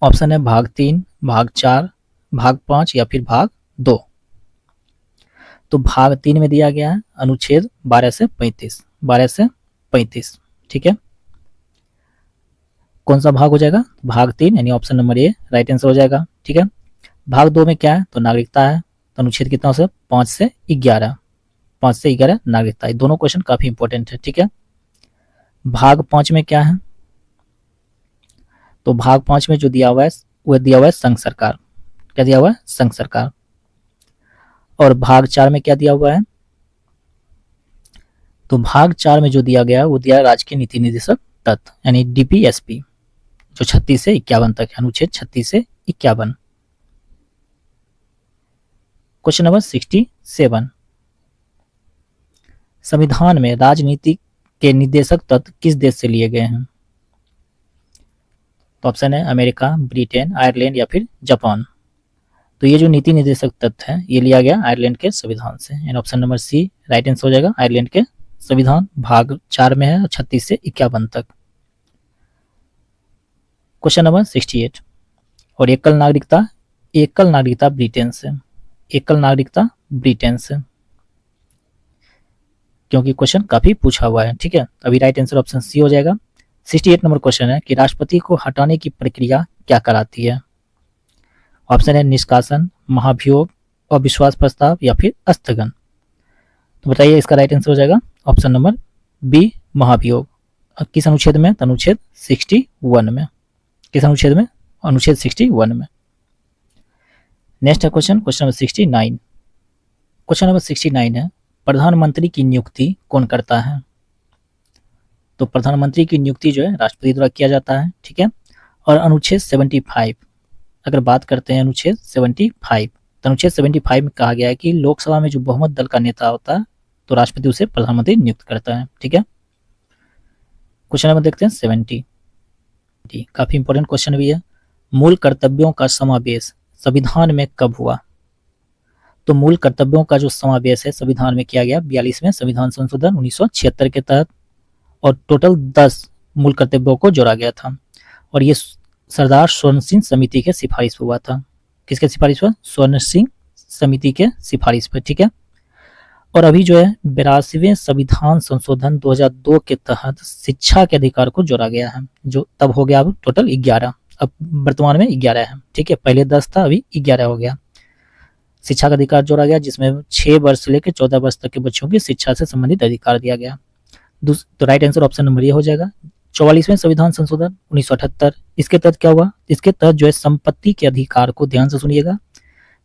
ऑप्शन है भाग 3, भाग 4, भाग 5 या फिर भाग 2। तो भाग 3 में दिया गया है अनुच्छेद 12 से 35, 12 से 35, ठीक है। कौन सा भाग हो जाएगा, भाग 3, यानी option number A right answer हो जाएगा, ठीक है। भाग 2 में क्या है, तो नागरिकता है। तो अनुच्छेद कितना हो सकता है, 5 से 11, 5 से 11 नागरिकता। ये दोनों क्वेश्चन काफी इंपॉर्टेंट है, ठीक है। भाग 5 में क्या है, तो भाग 5 में जो दिया हुआ है वह दिया हुआ है संघ सरकार। क्या दिया हुआ है, संघ सरकार। और भाग 4 में क्या दिया हुआ है, तो भाग 4 में जो दिया गया वो दिया राज्य के नीति निर्देशक तत्व यानी डीपीएसपी, जो 36 से 51 तक है, अनुच्छेद 36 से 51। क्वेश्चन नंबर 67, संविधान में राजनीति के निर्देशक तत्व किस देश से लिए गए हैं? तो ऑप्शन है अमेरिका, ब्रिटेन, आयरलैंड या फिर जापान। तो ये जो नीति निर्देशक तत्व है ये लिया गया आयरलैंड के संविधान से, यानी option number C right answer हो जाएगा। आयरलैंड के संविधान भाग 4 में है 36 से 51 तक। क्वेश्चन नंबर 68, और एकल नागरिकता ब्रिटेन से, एकल नागरिकता ब्रिटेन से, क्योंकि क्वेश्चन काफी पूछा हुआ है, ठीक है। अभी राइट आंसर ऑप्शन सी हो जाएगा। 68 नंबर क्वेश्चन है कि राष्ट्रपति को हटाने की प्रक्रिया क्या कराती है? ऑप्शन है निष्कासन, महाभियोग, अविश्वास प्रस्ताव या फिर स्थगन। तो बताइए इसका राइट आंसर हो जाएगा ऑप्शन नंबर बी, महाभियोग। किस अनुच्छेद में? अनुच्छेद 61 में। किस अनुच्छेद में? अनुच्छेद 61 में। नेक्स्ट है क्वेश्चन नंबर 69। क्वेश्चन नंबर 69 है प्रधानमंत्री की नियुक्ति कौन करता है? तो प्रधानमंत्री की नियुक्ति जो है राष्ट्रपति द्वारा किया जाता है, ठीक है। और अनुच्छेद 75, अगर बात करते हैं अनुच्छेद 75, तो अनुच्छेद 75 में कहा गया है कि लोकसभा में जो बहुमत दल का नेता होता है तो राष्ट्रपति उसे प्रधानमंत्री नियुक्त करता है, ठीक है। क्वेश्चन नंबर देखते हैं 70, काफी इंपॉर्टेंट क्वेश्चन भी है। मूल कर्तव्यों का समावेश संविधान में कब हुआ? तो मूल कर्तव्यों का जो समावेश है संविधान में किया गया 42वें संविधान संशोधन 1976 के तहत, और टोटल 10 मूल कर्तव्यों को जोड़ा गया था। और ये सरदार स्वर्ण सिंह समिति के सिफारिश पर हुआ था। किसके सिफारिश पर? स्वर्ण सिंह समिति के सिफारिश पर, ठीक है। और अभी जो है 82वें संविधान संशोधन 2002 के तहत शिक्षा के अधिकार को जोड़ा गया है, जो तब हो गया अब टोटल 11, अब वर्तमान में 11 है, ठीक है। पहले 10 था, अभी 11 हो गया। शिक्षा का अधिकार जोड़ा गया जिसमें 6 वर्ष से लेकर 14 वर्ष तक के बच्चों की शिक्षा से संबंधित अधिकार दिया गया। तो राइट आंसर ऑप्शन नंबर ये हो जाएगा। 44वें संविधान संशोधन 1978, इसके तहत क्या हुआ? इसके तहत जो है संपत्ति के अधिकार को, ध्यान से सुनिएगा,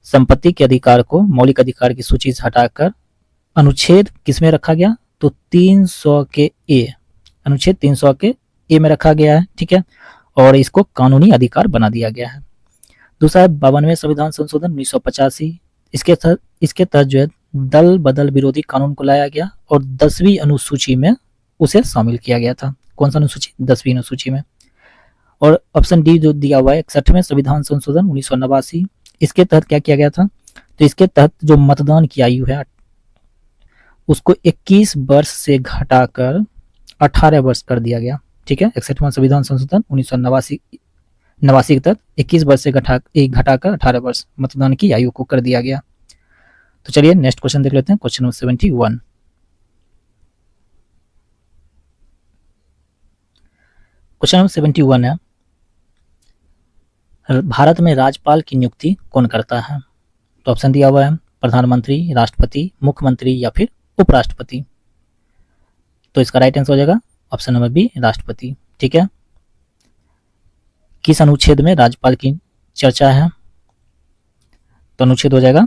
संपत्ति के अधिकार को मौलिक अधिकार की सूची से हटाकर अनुच्छेद किसमें रखा गया? तो 300 के ए, अनुच्छेद 300 के ए में रखा गया है, ठीक है। और इसको कानूनी अधिकार बना दिया गया है। दूसरा है 52वें संविधान संशोधन 1985, इसके तहत जो है दल बदल विरोधी कानून को लाया गया और 10वीं अनुसूची में उसे शामिल किया गया था। कौन सा अनुसूची? 10वीं अनुसूची में। और ऑप्शन डी जो दिया हुआ है 61वें संविधान संशोधन 1989, इसके तहत क्या किया गया था? तो इसके तहत जो मतदान की आयु है उसको 21 वर्ष से घटाकर 18 वर्ष कर दिया गया, ठीक है। 61वां संविधान संशोधन 1989 के तहत 21 वर्ष से घटाकर 18 वर्ष मतदान की आयु को कर दिया गया। तो चलिए नेक्स्ट क्वेश्चन देख लेते हैं, क्वेश्चन नंबर 71। क्वेश्चन नंबर 71 है भारत में राज्यपाल की नियुक्ति कौन करता है? तो ऑप्शन दिया हुआ है प्रधानमंत्री, राष्ट्रपति, मुख्यमंत्री या फिर उपराष्ट्रपति। तो इसका राइट आंसर हो जाएगा ऑप्शन नंबर बी, राष्ट्रपति, ठीक है। किस अनुच्छेद में राज्यपाल की चर्चा है? तो अनुच्छेद हो जाएगा,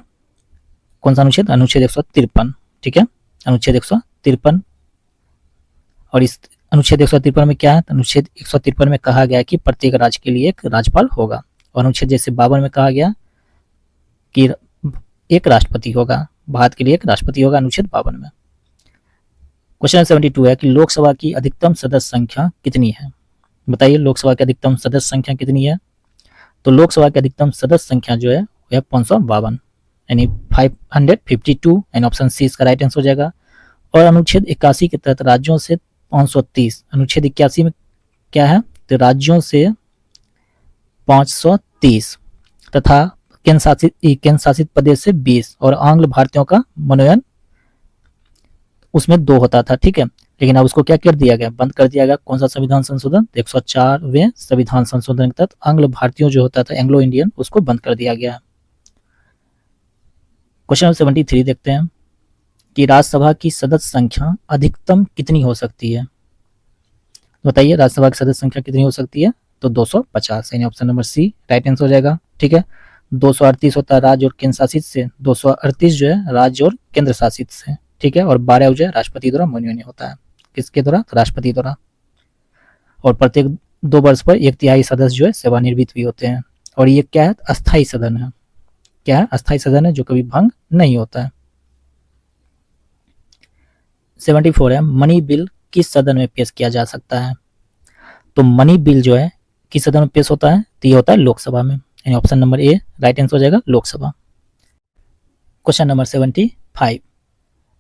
कौन सा अनुच्छेद? अनुच्छेद 153, ठीक है, अनुच्छेद 153। और इस अनुच्छेद 153 में क्या है? अनुच्छेद 153 में कहा गया कि प्रत्येक राज्य के लिए एक राज्यपाल होगा। और अनुच्छेद जैसे 52 में कहा गया कि एक राष्ट्रपति होगा, भारत के लिए एक राष्ट्रपति होगा, अनुच्छेद 52 में। क्वेश्चन 72 है कि लोकसभा की अधिकतम सदस्य संख्या कितनी है? बताइए लोकसभा की अधिकतम सदस्य संख्या कितनी है? तो लोकसभा की अधिकतम सदस्य संख्या जो है वह 552 यानी 552, यानी ऑप्शन सी इसका राइट आंसर हो जाएगा। और अनुच्छेद 81 के तहत राज्यों से 530, अनुच्छेद 81 में क्या है? तो राज्यों से 530 तथा केंद्र शासित प्रदेश से 20 और आंग्ल भारतीयों का मनोनयन उसमें 2 होता था, ठीक है। लेकिन अब उसको क्या कर दिया गया? बंद कर दिया गया। कौन सा संविधान संशोधन? 104वें संविधान संशोधन के तहत आंग्ल भारतीयों जो होता था, एंग्लो इंडियन, उसको बंद कर दिया गया है। क्वेश्चन नंबर 73 देखते हैं कि राज्यसभा की सदस्य संख्या अधिकतम कितनी हो सकती है? बताइए राज्यसभा की सदस्य संख्या कितनी हो सकती है? तो 250, यानी option number C right answer हो जाएगा, ठीक है। 238 होता है राज्य और केंद्र शासित से, 238 जो है राज्य और केंद्र शासित से, ठीक है, और 12 जो है राष्ट्रपति द्वारा मनोनीय होता है। किसके द्वारा? तो राष्ट्रपति द्वारा। और प्रत्येक 2 वर्ष पर 1/3 सदस्य जो है सेवानिवृत्त भी होते हैं। और ये क्या है? अस्थायी सदन है। क्या है? अस्थायी सदन है जो कभी भंग नहीं होता है। 74 है, मनी बिल किस सदन में पेश किया जा सकता है? तो मनी बिल जो है किस सदन में पेश होता है? तो ये होता है लोकसभा में, यानी option number A right answer हो जाएगा लोकसभा। क्वेश्चन नंबर 75,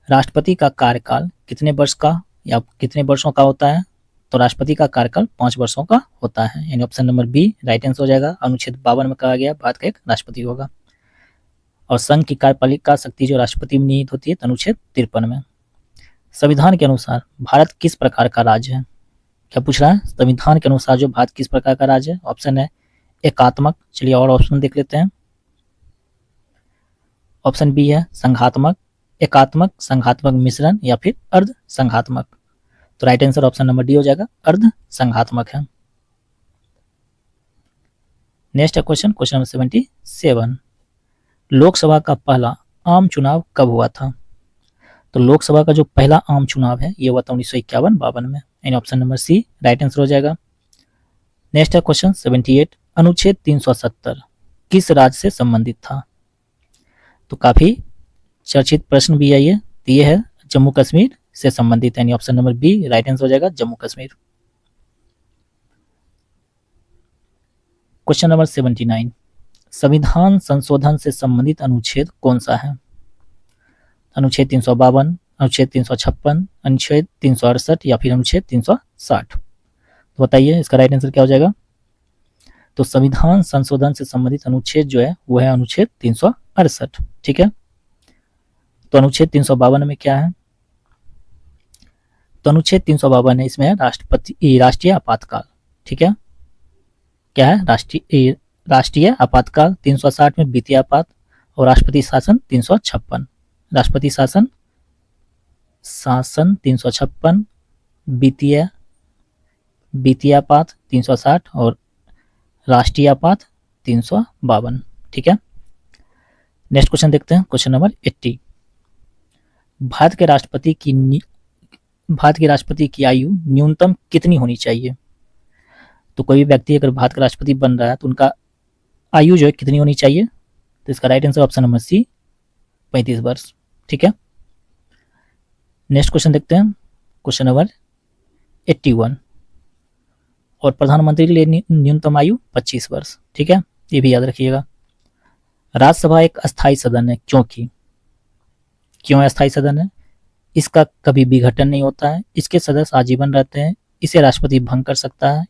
राष्ट्रपति का कार्यकाल कितने वर्ष का या कितने वर्षों का होता है? तो राष्ट्रपति का कार्यकाल 5 वर्षों का होता है, यानी option number B right answer हो जाएगा। अनुच्छेद 52 में कहा गया भारत का एक राष्ट्रपति होगा। और संघ की कार्यपालिका शक्ति जो राष्ट्रपति में निहित होती है अनुच्छेद 53 में। संविधान के अनुसार भारत किस प्रकार का राज्य है? क्या पूछ रहा है? संविधान के अनुसार जो भारत किस प्रकार का राज्य है? ऑप्शन है एकात्मक, चलिए और ऑप्शन देख लेते हैं। ऑप्शन बी है संघात्मक, एकात्मक, संघात्मक मिश्रण या फिर अर्ध संघात्मक। तो right answer option number D हो जाएगा, अर्ध संघात्मक है। नेक्स्ट है क्वेश्चन नंबर 77, लोकसभा का पहला आम चुनाव कब हुआ था? तो लोकसभा का जो पहला आम चुनाव है ये हुआ था 1951-52 में, यानी option number C right answer हो जाएगा। नेक्स्ट है क्वेश्चन 78, अनुच्छेद 370 किस राज्य से संबंधित था? तो काफी चर्चित प्रश्न भी है ये। तो ये है जम्मू कश्मीर से संबंधित, यानी option number B right answer हो जाएगा जम्मू कश्मीर। क्वेश्चन नंबर 79, संविधान संशोधन से संबंधित अनुच्छेद कौन सा है? अनुच्छेद 352, अनुच्छेद 356, अनुच्छेद 368 या फिर अनुच्छेद 360। तो बताइए इसका राइट आंसर क्या हो जाएगा? तो संविधान संशोधन से संबंधित अनुच्छेद जो है वो है अनुच्छेद 368। ठीक है, तो अनुच्छेद 352 में क्या है? तो अनुच्छेद 352 है, इसमें है राष्ट्रीय आपातकाल। ठीक है, क्या है? राष्ट्रीय आपातकाल। 360 में वित्तीय आपात और राष्ट्रपति शासन 356। राष्ट्रपति शासन 356, वित्तीय आपात 360 और राष्ट्रीय आपात 352। ठीक है, नेक्स्ट क्वेश्चन देखते हैं। क्वेश्चन नंबर 80, भारत के राष्ट्रपति की आयु न्यूनतम कितनी होनी चाहिए? तो कोई भी व्यक्ति अगर भारत का राष्ट्रपति बन रहा है तो उनका आयु जो है कितनी होनी चाहिए? तो इसका right answer option number C 35 वर्ष। ठीक है, नेक्स्ट क्वेश्चन देखते हैं। क्वेश्चन नंबर 81, और प्रधानमंत्री के लिए न्यूनतम आयु 25 वर्ष। ठीक है, ये भी याद रखिएगा। राज्यसभा एक अस्थायी सदन है क्यों अस्थायी सदन है? इसका कभी विघटन नहीं होता है, इसके सदस्य आजीवन रहते हैं, इसे राष्ट्रपति भंग कर सकता है,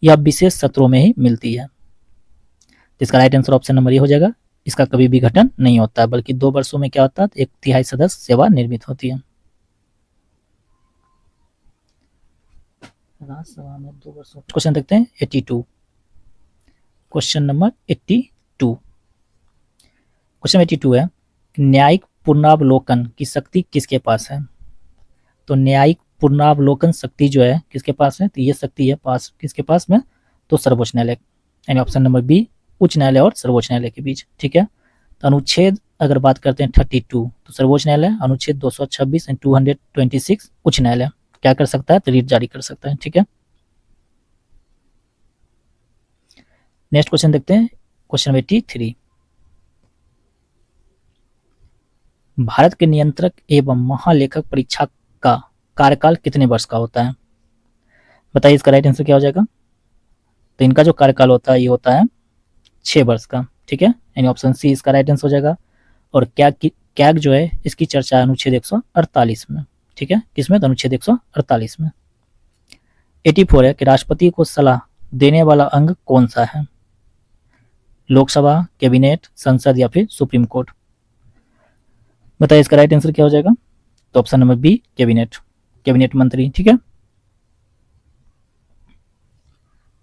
यह विशेष सत्रों में ही मिलती है। तो इसका राइट आंसर ऑप्शन नंबर ये हो जाएगा, इसका कभी विघटन नहीं होता है, बल्कि 2 वर्षों में क्या होता है? 1/3 सदस्य सेवा निर्मित होती है। राज्यसभा में 2 वर्षों। क्वेश्चन देखते हैं 82। क्वेश्चन नंबर 82, क्वेश्चन 82 है, न्यायिक पुनरावलोकन की शक्ति किसके पास है? तो न्यायिक पुनरावलोकन शक्ति जो है किसके पास है? तो ये शक्ति है किसके पास में? तो सर्वोच्च न्यायालय, यानी ऑप्शन नंबर बी उच्च न्यायालय और सर्वोच्च न्यायालय के बीच। ठीक है, तो अनुच्छेद अगर बात करते हैं 32 तो सर्वोच्च न्यायालय, अनुच्छेद 226 एंड 226 उच्च न्यायालय क्या कर सकता है? तो रीट जारी कर सकता है। ठीक है, नेक्स्ट क्वेश्चन देखते हैं। क्वेश्चन 83, भारत के नियंत्रक एवं महालेखक परीक्षा का कार्यकाल कितने वर्ष का होता है? बताइए इसका राइट आंसर क्या हो जाएगा? तो इनका जो कार्यकाल होता है ये होता है 6 वर्ष का। ठीक है, यानी ऑप्शन सी इसका राइट आंसर हो जाएगा। और कैग जो है इसकी चर्चा अनुच्छेद 148 में। ठीक है, किसमें? तो अनुच्छेद 148 में। 84 है कि राष्ट्रपति को सलाह देने वाला अंग कौन सा है? लोकसभा, कैबिनेट, संसद या फिर सुप्रीम कोर्ट? बताइए इसका राइट आंसर क्या हो जाएगा? तो ऑप्शन नंबर बी कैबिनेट मंत्री। ठीक है,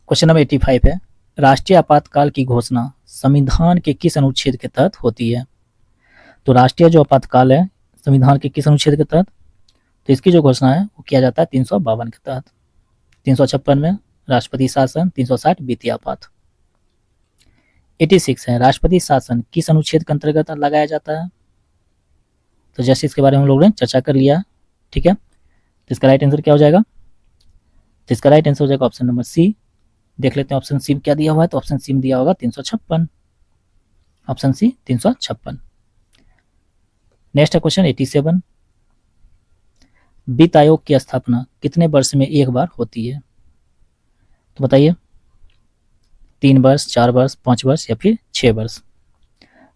क्वेश्चन नंबर 85 है, राष्ट्रीय आपातकाल की घोषणा संविधान के किस अनुच्छेद के तहत होती है? तो राष्ट्रीय जो आपातकाल है संविधान के किस अनुच्छेद के तहत? तो इसकी जो घोषणा है वो किया जाता है 352 के तहत। 356 में राष्ट्रपति शासन, 360 वित्तीय आपात। 86 है, राष्ट्रपति शासन किस अनुच्छेद के अंतर्गत लगाया जाता है? तो जैसे इसके बारे में हम लोगों ने चर्चा कर लिया, ठीक है। तो इसका राइट आंसर क्या हो जाएगा? तो इसका राइट आंसर हो जाएगा ऑप्शन नंबर सी। देख लेते हैं ऑप्शन सी में क्या दिया हुआ है। तो ऑप्शन सी में दिया होगा 356, ऑप्शन सी 356। नेक्स्ट है क्वेश्चन 87। वित्त आयोग की स्थापना कितने वर्ष में एक बार होती है? तो बताइए, 3 वर्ष, 4 वर्ष, 5 वर्ष या फिर 6 वर्ष?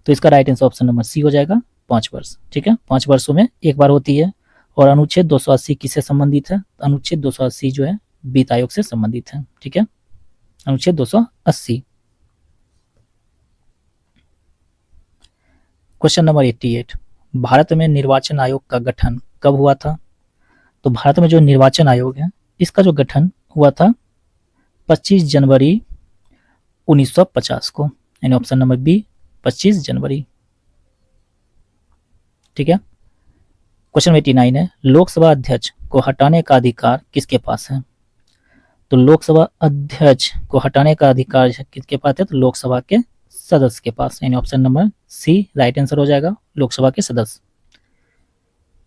तो इसका right answer option number C हो जाएगा, 5 वर्ष, ठीक है। 5 वर्षों में एक बार होती है। और अनुच्छेद 280 किससे संबंधित है? अनुच्छेद 280 जो है वित्त आयोग से संबंधित है, ठीक है, अनुच्छेद 280। Question number 88। भारत में निर्वाचन आयोग का गठन कब हुआ था? तो भारत में जो निर्वाचन आयोग है इसका जो गठन हुआ था 25 जनवरी 1950 को, यानी ऑप्शन नंबर बी 25 जनवरी, ठीक है। क्वेश्चन 89 है, लोकसभा अध्यक्ष को हटाने का अधिकार किसके पास है? तो लोकसभा अध्यक्ष को हटाने का अधिकार किसके पास है? तो लोकसभा के सदस्य के पास, यानी option number C right answer हो जाएगा, लोकसभा के सदस्य।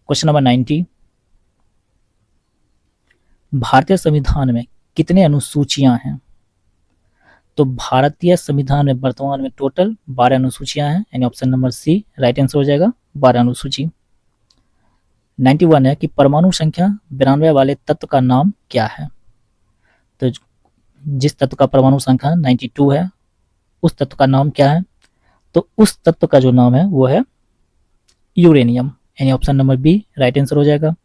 Question number 90। भारतीय संविधान में कितने अनुसूचियां हैं? तो भारतीय संविधान में वर्तमान में टोटल 12 अनुसूचियां हैं, यानी option number C right answer हो जाएगा, 12 अनुसूची। 91 है कि परमाणु संख्या 92 वाले तत्व का नाम क्या है? तो जिस तत्व का परमाणु संख्या 92 है उस तत्व का नाम क्या है? तो उस तत्व का जो नाम है वो है यूरेनियम, यानी option number B right answer हो जाएगा।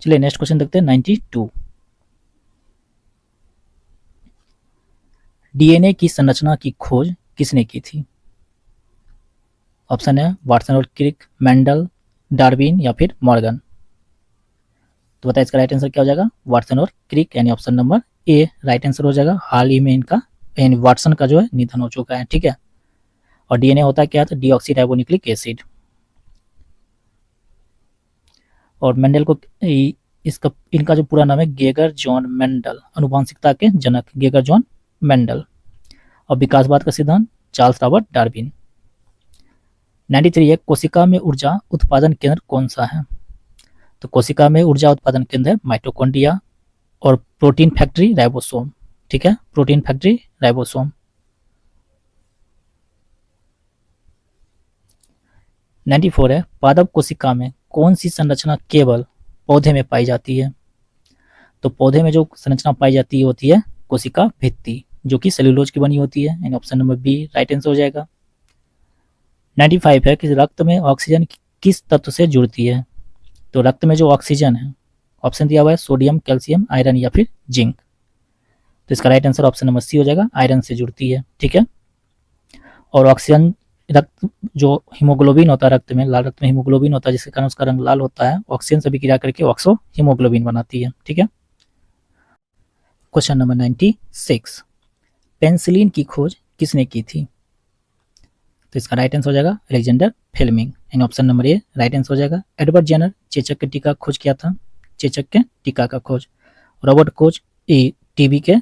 चलिए नेक्स्ट क्वेश्चन देखते हैं 92। डीएनए की संरचना की खोज किसने की थी? ऑप्शन है वाटसन और क्रिक, मेंडल, डार्विन या फिर मॉर्गन। तो बताइए इसका राइट आंसर क्या हो जाएगा? वाटसन और क्रिक, यानी option number A right answer हो जाएगा। हाल ही में इनका यानी वाटसन का जो है निधन हो चुका है, ठीक है। और डीएनए होता है क्या? तो डीऑक्सीराइबोन्यूक्लिक एसिड। और मेंडल को इनका जो पूरा नाम है गेगर जॉन मेंडल, अनुवांशिकता के जनक गेगर जॉन मेंडल। और विकासवाद का सिद्धांत चार्ल्स रॉबर्ट डार्विन। 93 है, कोशिका में ऊर्जा उत्पादन केंद्र कौन सा है? तो कोशिका में ऊर्जा उत्पादन केंद्र है माइटोकॉन्ड्रिया और प्रोटीन फैक्ट्री राइबोसोम, ठीक है, प्रोटीन फैक्ट्री राइबोसोम। 94 है, पादप कोशिका में कौन सी संरचना केवल पौधे में पाई जाती है? तो पौधे में जो संरचना पाई जाती है होती है कोशिका भित्ति, जो कि सेल्यूलोज की बनी होती है, यानी option number B right answer हो जाएगा। 95 है कि रक्त में ऑक्सीजन किस तत्व से जुड़ती है? तो रक्त में जो ऑक्सीजन है ऑप्शन दिया हुआ है सोडियम, कैल्शियम, आयरन या फिर जिंक। तो इसका right answer option number C हो जाएगा, आयरन से जुड़ती है, ठीक है। और ऑक्सीजन रक्त जो हीमोग्लोबिन होता है रक्त में, लाल रक्त में हीमोग्लोबिन होता है जिसके कारण उसका रंग लाल होता है, ऑक्सीजन से अभिक्रिया करके ऑक्सो हीमोग्लोबिन बनाती है, ठीक है। Question number 96। पेंसिलिन की खोज किसने की थी? तो इसका राइट आंसर हो जाएगा अलेक्जेंडर फ्लेमिंग, यानी option number A right answer हो जाएगा। एडवर्ड जेनर चेचक के टीका खोज किया था, चेचक के टीका का खोज। रॉबर्ट कोच टीबी के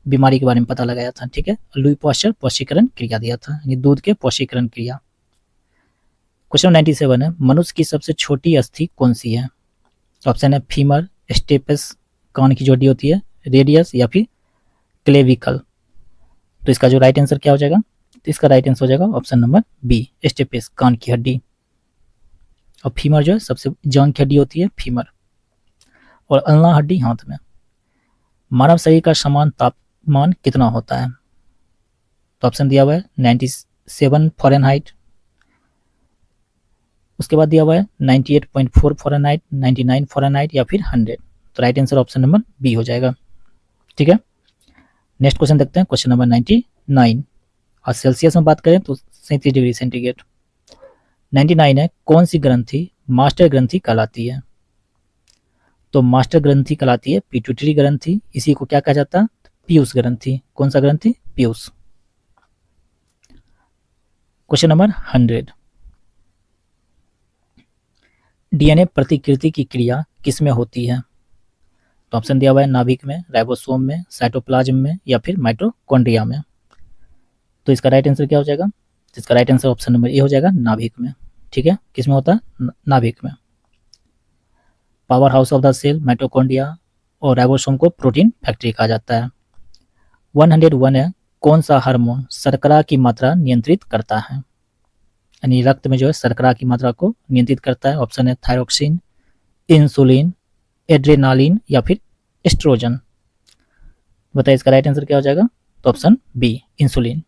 बीमारी के बारे में पता लगाया था, ठीक है। लुई पाश्चर पौष्टिकरण क्रिया दिया था, यानी दूध के पौष्टिकरण क्रिया। क्वेश्चन 97 है, मनुष्य की सबसे छोटी अस्थि कौन सी है? ऑप्शन है फीमर, स्टेपस कान की जोड़ी होती है, रेडियस या फिर क्लेविकल। तो इसका जो राइट आंसर क्या हो जाएगा? तो इसका राइट आंसर हो जाएगा ऑप्शन नंबर बी स्टेपस कान की हड्डी। और फीमर जो है सबसे जांघ की हड्डी होती है फीमर। और अल्ना हड्डी हाथ में। मानव शरीर का समान तापमान कितना होता है? तो ऑप्शन दिया हुआ है 97 फ़ारेनहाइट, उसके बाद दिया हुआ है 98.4 फ़ारेनहाइट, 99 फ़ारेनहाइट या फिर 100। तो right answer option number B हो जाएगा, ठीक है। नेक्स्ट क्वेश्चन देखते हैं, क्वेश्चन नंबर 99। और सेल्सियस में बात करें तो 37 डिग्री सेंटीग्रेड। 99 है, कौन सी ग्रंथि मास्टर ग्रंथि कहलाती है? तो मास्टर ग्रंथि कहलाती है पिट्यूटरी ग्रंथि, इसी को क्या कहा जाता है? पीयूष ग्रंथि। कौन सा ग्रंथि? पीयूष। Question number 100। डीएनए प्रतिकृति की क्रिया किस में होती है? तो ऑप्शन दिया हुआ है नाभिक में, राइबोसोम में, साइटोप्लाज्म में या फिर माइटोकॉन्ड्रिया में। तो इसका राइट आंसर क्या हो जाएगा? तो इसका राइट आंसर ऑप्शन नंबर ए हो जाएगा नाभिक में। ठीक है, किसमें होता है, नाभिक में। Power house of the cell mitochondria, और राइबोसोम को प्रोटीन फैक्ट्री कहा जाता है। 101 है, कौन सा हार्मोन शर्करा की मात्रा नियंत्रित करता है, यानी रक्त में जो है शर्करा की मात्रा को नियंत्रित करता है। ऑप्शन है थायरोक्सिन, इंसुलिन, एड्रेनालिन या फिर एस्ट्रोजन। बताइए इसका राइट आंसर क्या हो जाएगा, तो ऑप्शन बी इंसुलिन।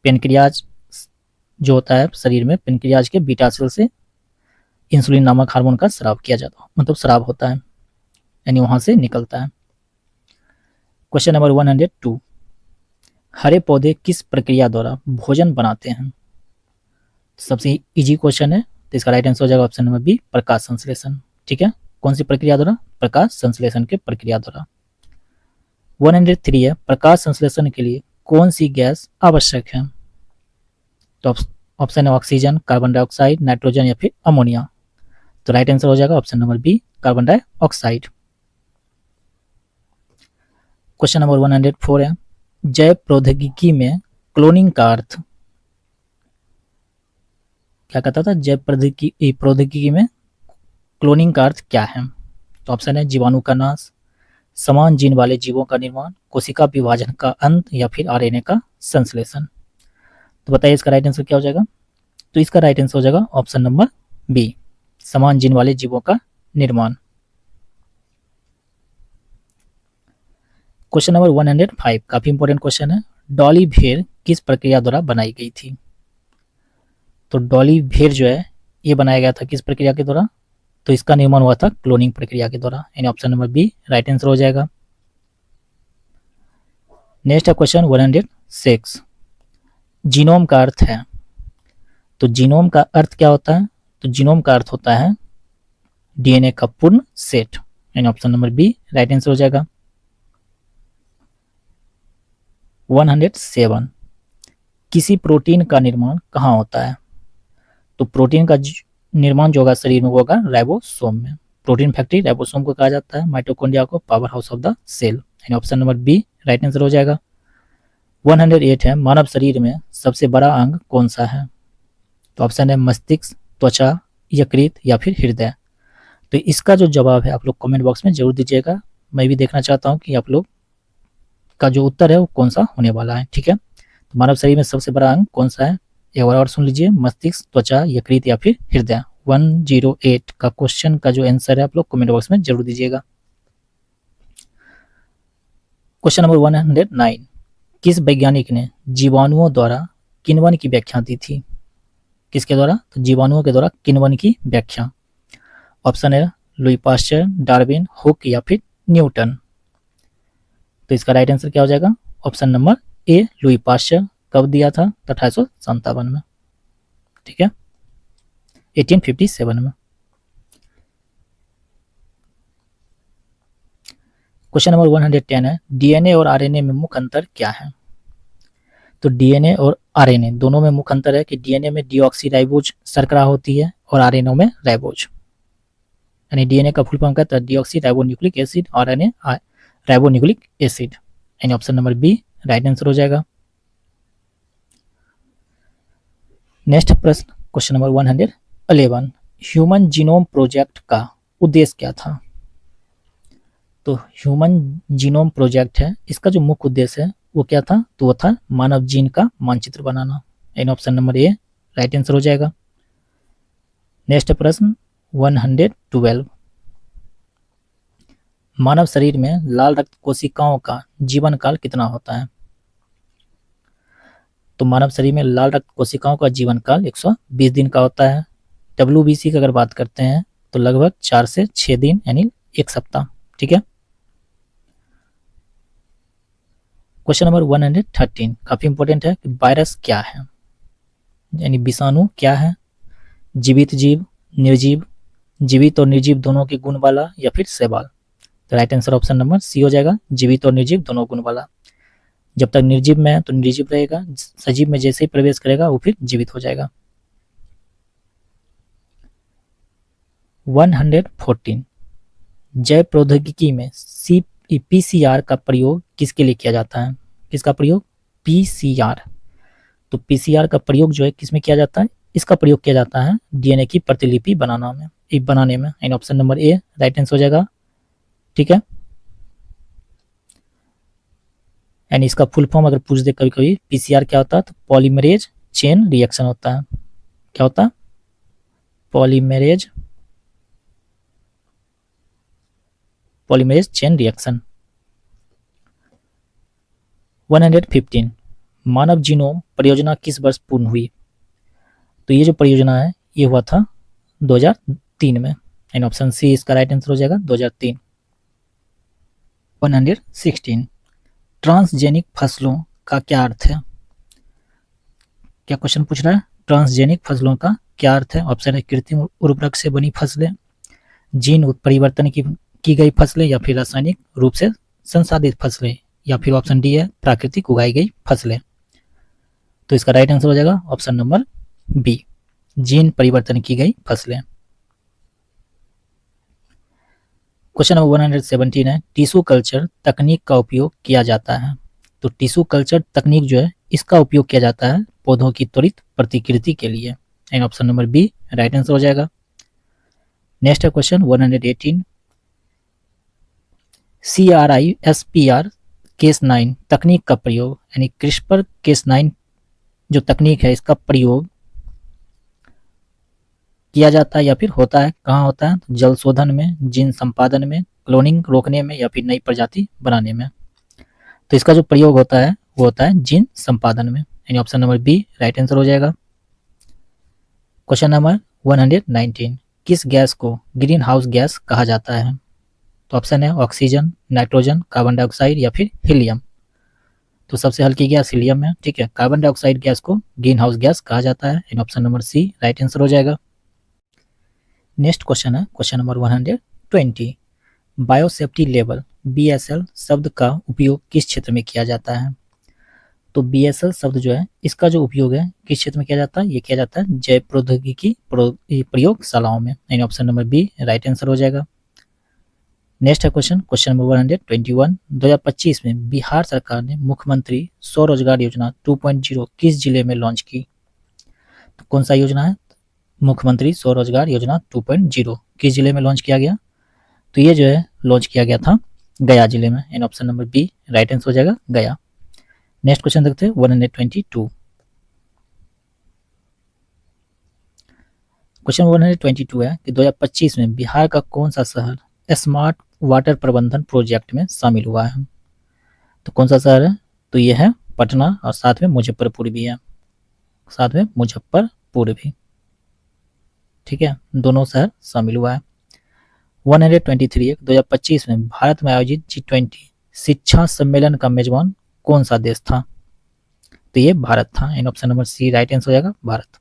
पेनक्रियाज जो होता है शरीर में, पेनक्रियाज के बीटा सेल से इंसुलिन नामक हार्मोन का स्राव किया जाता है, मतलब स्राव होता है, यानी वहां से निकलता है। क्वेश्चन नंबर 102, हरे पौधे किस प्रक्रिया द्वारा भोजन बनाते हैं। सबसे इजी क्वेश्चन है, तो इसका राइट आंसर हो जाएगा ऑप्शन नंबर बी प्रकाश संश्लेषण। ठीक है, कौन सी प्रक्रिया द्वारा, प्रकाश संश्लेषण के प्रक्रिया द्वारा। 103 है, प्रकाश संश्लेषण के लिए कौन सी गैस आवश्यक है, तो ऑप्शन है ऑक्सीजन, कार्बन डाइऑक्साइड, नाइट्रोजन या फिर अमोनिया। तो राइट आंसर हो जाएगा option number B carbon dioxide. Question number 104 है, जैव प्रौद्योगिकी में क्लोनिंग का अर्थ क्या कहता था, जैव प्रौद्योगिकी में क्लोनिंग का अर्थ क्या है। तो ऑप्शन है जीवाणु का नाश, समान जीन वाले जीवों का निर्माण, कोशिका विभाजन का अंत या फिर आरएनए का संश्लेषण। तो बताइए इसका राइट आंसर क्या हो जाएगा, तो इसका राइट आंसर हो जाएगा ऑप्शन नंबर बी समान जीन वाले जीवों का निर्माण। क्वेश्चन नंबर 105 काफी इंपॉर्टेंट क्वेश्चन है, डॉली भेड़ किस प्रक्रिया द्वारा बनाई गई थी। तो डॉली भेड़ जो है ये बनाया गया था किस प्रक्रिया के द्वारा, तो इसका निर्माण हुआ था क्लोनिंग प्रक्रिया के द्वारा, यानी option number B right answer हो जाएगा। नेक्स्ट है क्वेश्चन 106, जीनोम का अर्थ है। तो जीनोम का अर्थ क्या होता है, तो जीनोम का अर्थ होता है डीएनए का पूर्ण सेट, यानी option number B right answer हो जाएगा। 107, किसी प्रोटीन का निर्माण कहाँ होता है। तो प्रोटीन का निर्माण जो होगा शरीर में वो होगा राइबोसोम में। प्रोटीन फैक्ट्री राइबोसोम को कहा जाता है, माइटोकॉन्ड्रिया को power house of the cell, यानी option number B right answer हो जाएगा। 108 है, मानव शरीर में सबसे बड़ा अंग कौन सा है। तो ऑप्शन है मस्तिष्क, त्वचा, यकृत या फिर हृदय। तो इसका जो जवाब है आप लोग कमेंट बॉक्स में जरूर दीजिएगा, मैं भी देखना चाहता हूँ कि आप लोग का जो उत्तर है वो कौन सा होने वाला है। ठीक है, तो मानव शरीर में सबसे बड़ा अंग कौन सा है, एक बार और सुन लीजिए, मस्तिष्क, त्वचा, यकृत या फिर हृदय। 108 का क्वेश्चन का जो आंसर है आप लोग कमेंट बॉक्स में जरूर दीजिएगा। क्वेश्चन नंबर 109, किस वैज्ञानिक ने जीवाणुओं द्वारा किण्वन की व्याख्या दी थी। किसके द्वारा, तो जीवाणुओं के द्वारा किण्वन की व्याख्या। ऑप्शन है लुई पास्चर, डार्विन, हुक या फिर न्यूटन। तो इसका राइट आंसर क्या हो जाएगा, ऑप्शन नंबर ए लुई पास्चर। कब दिया था, 1857 में। ठीक है, 1857 में। क्वेश्चन नंबर 110 है, डीएनए और आरएनए में मुख्य अंतर क्या है। तो डीएनए और आरएनए दोनों में मुख्य अंतर है कि डीएनए में डीऑक्सीराइबोज शर्करा होती है और आरएनए में राइबोज, यानी डीएनए का फुल फॉर्म कहता है डीऑक्सीराइबोन्यूक्लिक एसिड और आरएनए राइबोन्यूक्लिक एसिड, यानी option number B right answer हो जाएगा। नेक्स्ट प्रश्न question number 111, human genome project का उद्देश्य क्या था। तो ह्यूमन जीनोम प्रोजेक्ट है, इसका जो मुख्य उद्देश्य है वो क्या था, तो वो था मानव जीन का मानचित्र बनाना, यानी option number A right answer हो जाएगा। नेक्स्ट प्रश्न 112, मानव शरीर में लाल रक्त कोशिकाओं का जीवन काल कितना होता है। तो मानव शरीर में लाल रक्त कोशिकाओं का जीवन काल 120 दिन का होता है। WBC की अगर बात करते हैं तो लगभग 4 से 6 दिन, यानी 1 सप्ताह। ठीक है, क्वेश्चन नंबर 113 काफी इंपॉर्टेंट है कि वायरस क्या है, यानी विषाणु क्या है। जीवित जीव, निर्जीव, जीवित और निर्जीव दोनों के गुण वाला या फिर शैवाल। तो right answer option number C हो जाएगा, जीवित और निर्जीव दोनों गुण वाला। जब तक निर्जीव में है तो निर्जीव रहेगा, सजीव में जैसे ही प्रवेश करेगा वो फिर जीवित हो जाएगा। 114, जैव प्रौद्योगिकी में PCR का प्रयोग किसके लिए किया जाता है। किसका प्रयोग, PCR। तो PCR का प्रयोग जो है किसमें किया जाता है, इसका प्रयोग किया जाता है डीएनए की प्रतिलिपि बनाने में and option number A right answer हो जाएगा। ठीक है, एंड इसका फुल फॉर्म अगर पूछ दे कभी कभी पीसीआर क्या होता है तो पॉलीमरेज चेन रिएक्शन होता है। क्या होता है? Polymerase chain reaction. 115 मानव जीनोम परियोजना किस वर्ष पूर्ण हुई? तो ये जो परियोजना है ये हुआ था 2003 में एंड ऑप्शन सी इसका राइट आंसर हो जाएगा 2003। 116 ट्रांसजेनिक फसलों का क्या अर्थ है? क्या क्वेश्चन पूछ रहा है? ट्रांसजेनिक फसलों का क्या अर्थ है? ऑप्शन है कृत्रिम उर्वरक से बनी फसलें, जीन उत्परिवर्तन की गई फसलें, या फिर रासायनिक रूप से संसाधित फसलें, या फिर ऑप्शन डी है प्राकृतिक उगाई गई फसलें। तो इसका राइट आंसर हो जाएगा ऑप्शन नंबर बी, जीन परिवर्तन की गई फसलें। क्वेश्चन नंबर 117 है टिश्यू कल्चर तकनीक का उपयोग किया जाता है। तो टिश्यू कल्चर तकनीक जो है इसका उपयोग किया जाता है पौधों की त्वरित प्रतिकृति के लिए and option number B right answer हो जाएगा। नेक्स्ट है क्वेश्चन 118 CRISPR Cas9 तकनीक का प्रयोग यानी क्रिस्पर Cas9 जो तकनीक है इसका प्रयोग किया जाता है या फिर होता है कहाँ होता है? तो जल शोधन में, जीन संपादन में, क्लोनिंग रोकने में, या फिर नई प्रजाति बनाने में। तो इसका जो प्रयोग होता है वो होता है जीन संपादन में यानी option number B right answer हो जाएगा। क्वेश्चन नंबर 119 किस गैस को ग्रीन हाउस गैस कहा जाता है? तो ऑप्शन है ऑक्सीजन, नाइट्रोजन, कार्बन डाइऑक्साइड या फिर हीलियम। तो सबसे हल्की गैस हीलियम है। ठीक है, कार्बन डाइऑक्साइड गैस को ग्रीन हाउस गैस कहा जाता है and option number C right answer हो जाएगा। नेक्स्ट क्वेश्चन है question number 120 biosafety level BSL शब्द का उपयोग किस क्षेत्र में किया जाता है? तो BSL शब्द जो है इसका जो उपयोग है किस क्षेत्र में किया जाता है? ये किया जाता है जैव प्रौद्योगिकी प्रयोगशालाओं में यानी option number B right answer हो जाएगा। नेक्स्ट है क्वेश्चन नंबर 121 2025 में बिहार सरकार ने मुख्यमंत्री स्वरोजगार योजना 2.0 किस जिले में लॉन्च की? तो कौन सा योजना है? मुख्यमंत्री स्वरोजगार योजना 2.0 किस जिले में लॉन्च किया गया? तो ये जो है लॉन्च किया गया था गया जिले में and option number B right answer हो जाएगा गया। नेक्स्ट क्वेश्चन देखते हैं 122 क्वेश्चन 122 है कि 2025 में बिहार का कौन सा शहर स्मार्ट वाटर प्रबंधन प्रोजेक्ट में शामिल हुआ है? तो कौन सा शहर है? तो ये है पटना और साथ में मुजफ्फरपुर भी है, साथ में मुजफ्फरपुर भी। ठीक है, दोनों शहर शामिल हुआ है। 123 2025 में भारत में आयोजित G20 शिक्षा सम्मेलन का मेजबान कौन सा देश था? तो ये भारत था and option number C right answer हो जाएगा भारत।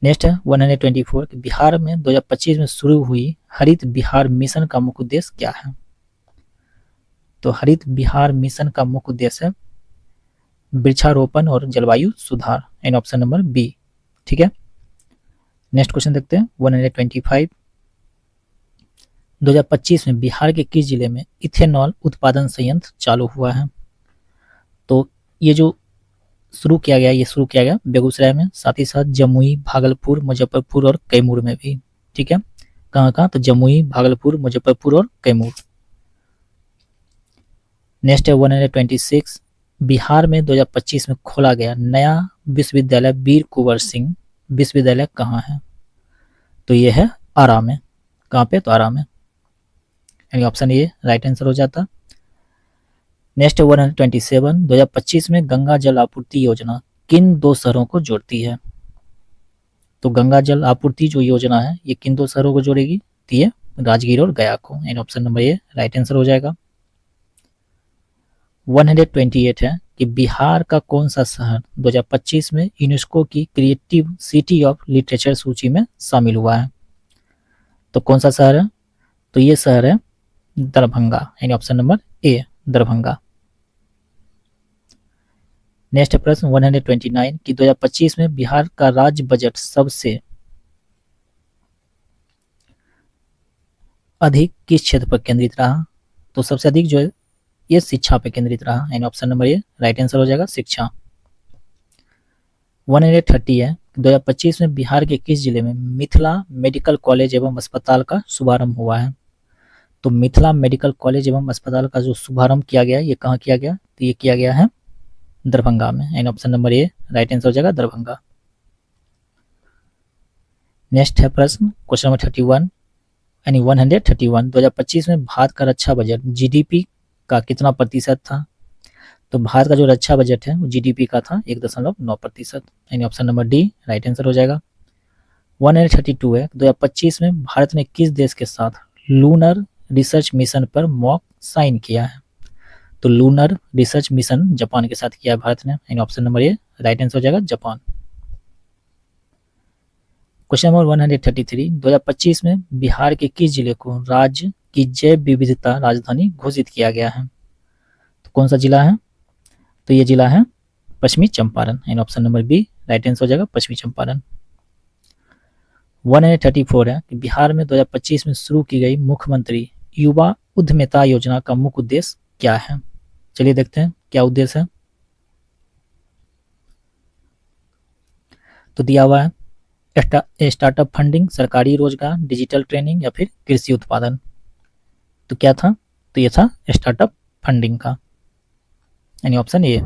नेक्स्ट है 124 बिहार में 2025 में शुरू हुई हरित बिहार मिशन का मुख्य उद्देश्य क्या है? तो हरित बिहार मिशन का मुख्य उद्देश्य है वृक्षारोपण और जलवायु सुधार एंड ऑप्शन नंबर बी। ठीक है, नेक्स्ट क्वेश्चन देखते हैं 125 2025 में बिहार के किस जिले में इथेनॉल उत्पादन संयंत्र चालू हुआ है? तो ये जो शुरू किया गया बेगूसराय में, साथ ही साथ जमुई, भागलपुर, मुजफ्फरपुर और कैमूर में भी। ठीक है, कहाँ तो जमुई, भागलपुर, मुजफ्फरपुर और कैमूर। नेक्स्ट है 126 बिहार में 2025 में खोला गया नया विश्वविद्यालय वीर कुंवर सिंह विश्वविद्यालय कहाँ है? तो ये है आरा में। कहाँ पे? तो आरा में यानी ऑप्शन ए राइट आंसर हो जाता। नेक्स्ट 127 2025 में गंगा जल आपूर्ति योजना किन दो शहरों को जोड़ती है? तो गंगा जल आपूर्ति जो योजना है ये किन दो शहरों को जोड़ेगी? तो ये राजगीर और गया को and option number A right answer हो जाएगा। 128 है कि बिहार का कौन सा शहर 2025 में यूनेस्को की क्रिएटिव सिटी ऑफ लिटरेचर सूची में शामिल हुआ है? तो कौन सा शहर है? तो ये शहर है दरभंगा यानी ऑप्शन नंबर ए दरभंगा। नेक्स्ट प्रश्न 129 कि 2025 में बिहार का राज्य बजट सबसे अधिक किस क्षेत्र पर केंद्रित रहा? तो सबसे अधिक जो है ये शिक्षा पे केंद्रित रहा and option number A right answer हो जाएगा शिक्षा। 130 है, 2025 में बिहार के किस जिले में मिथिला मेडिकल कॉलेज एवं अस्पताल का शुभारंभ हुआ है? तो मिथिला मेडिकल कॉलेज एवं अस्पताल का जो शुभारंभ किया गया, ये कहाँ किया गया? तो ये किया गया है दरभंगा में, यानी option number A right answer हो जाएगा दरभंगा। नेक्स्ट है प्रश्न क्वेश्चन नंबर 31 यानी 131, 2025 में भारत का रक्षा बजट जीडीपी का कितना प्रतिशत था? तो भारत का जो रक्षा बजट है वो जीडीपी का था 1.9%, यानी option number D right answer हो जाएगा। 132 है, 2025 में भारत ने किस देश के साथ लूनर रिसर्च मिशन पर मॉक साइन किया है? तो लूनर रिसर्च मिशन जापान के साथ किया है भारत ने, यानी option number A right answer हो जाएगा जापान। क्वेश्चन नंबर 133, 2025 में बिहार के किस जिले को राज्य की जैव विविधता राजधानी घोषित किया गया है? तो कौन सा जिला है? तो ये जिला है पश्चिमी चंपारण, यानी option number B right answer हो जाएगा पश्चिमी चंपारण। 134 है कि बिहार में 2025 में शुरू की गई मुख्यमंत्री युवा उद्यमिता योजना का मुख्य उद्देश्य क्या है? चलिए देखते हैं क्या उद्देश्य है। तो दिया हुआ है स्टार्टअप फंडिंग, सरकारी रोजगार, डिजिटल ट्रेनिंग या फिर कृषि उत्पादन। तो क्या था? तो ये था स्टार्टअप फंडिंग का, यानी ऑप्शन ए।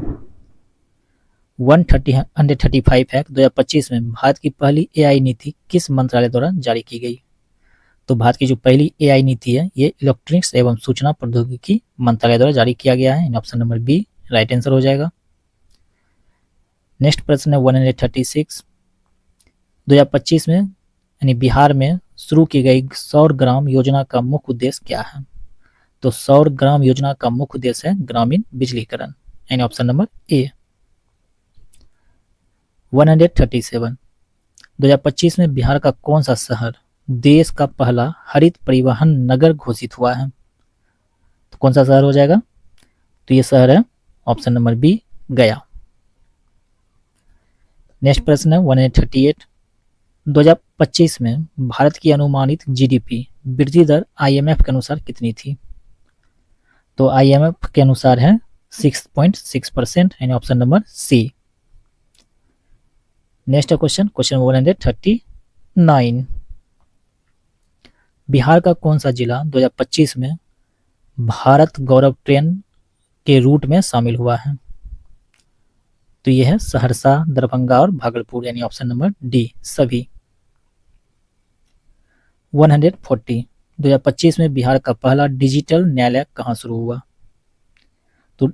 135 है 2025 में भारत की पहली एआई नीति किस मंत्रालय द्वारा जारी की गई? तो भारत की जो पहली एआई नीति है ये इलेक्ट्रॉनिक्स एवं सूचना प्रौद्योगिकी मंत्रालय द्वारा जारी किया गया है, option number B right answer हो जाएगा। नेक्स्ट प्रश्न है 136, 2025 में यानी बिहार में शुरू की गई सौर ग्राम योजना का मुख्य उद्देश्य क्या है? तो सौर ग्राम योजना का मुख्य उद्देश्य है ग्रामीण बिजलीकरण, यानी ऑप्शन नंबर ए। 137, 2025 में बिहार का कौन सा शहर देश का पहला हरित परिवहन नगर घोषित हुआ है? तो कौन सा शहर हो जाएगा? तो ये शहर है ऑप्शन नंबर बी गया। नेक्स्ट प्रश्न है 138, 2025 में भारत की अनुमानित जीडीपी वृद्धि दर आईएमएफ के अनुसार कितनी थी? तो आईएमएफ के अनुसार है 6.6%, यानी option number C. Next question 139, Bihar का कौन सा जिला 2025 में भारत गौरव ट्रेन के रूट में शामिल हुआ है? तो यह है सहरसा, दरभंगा और भागलपुर, यानी ऑप्शन नंबर डी सभी। 140, 2025 में बिहार का पहला डिजिटल न्यायालय कहाँ शुरू हुआ? तो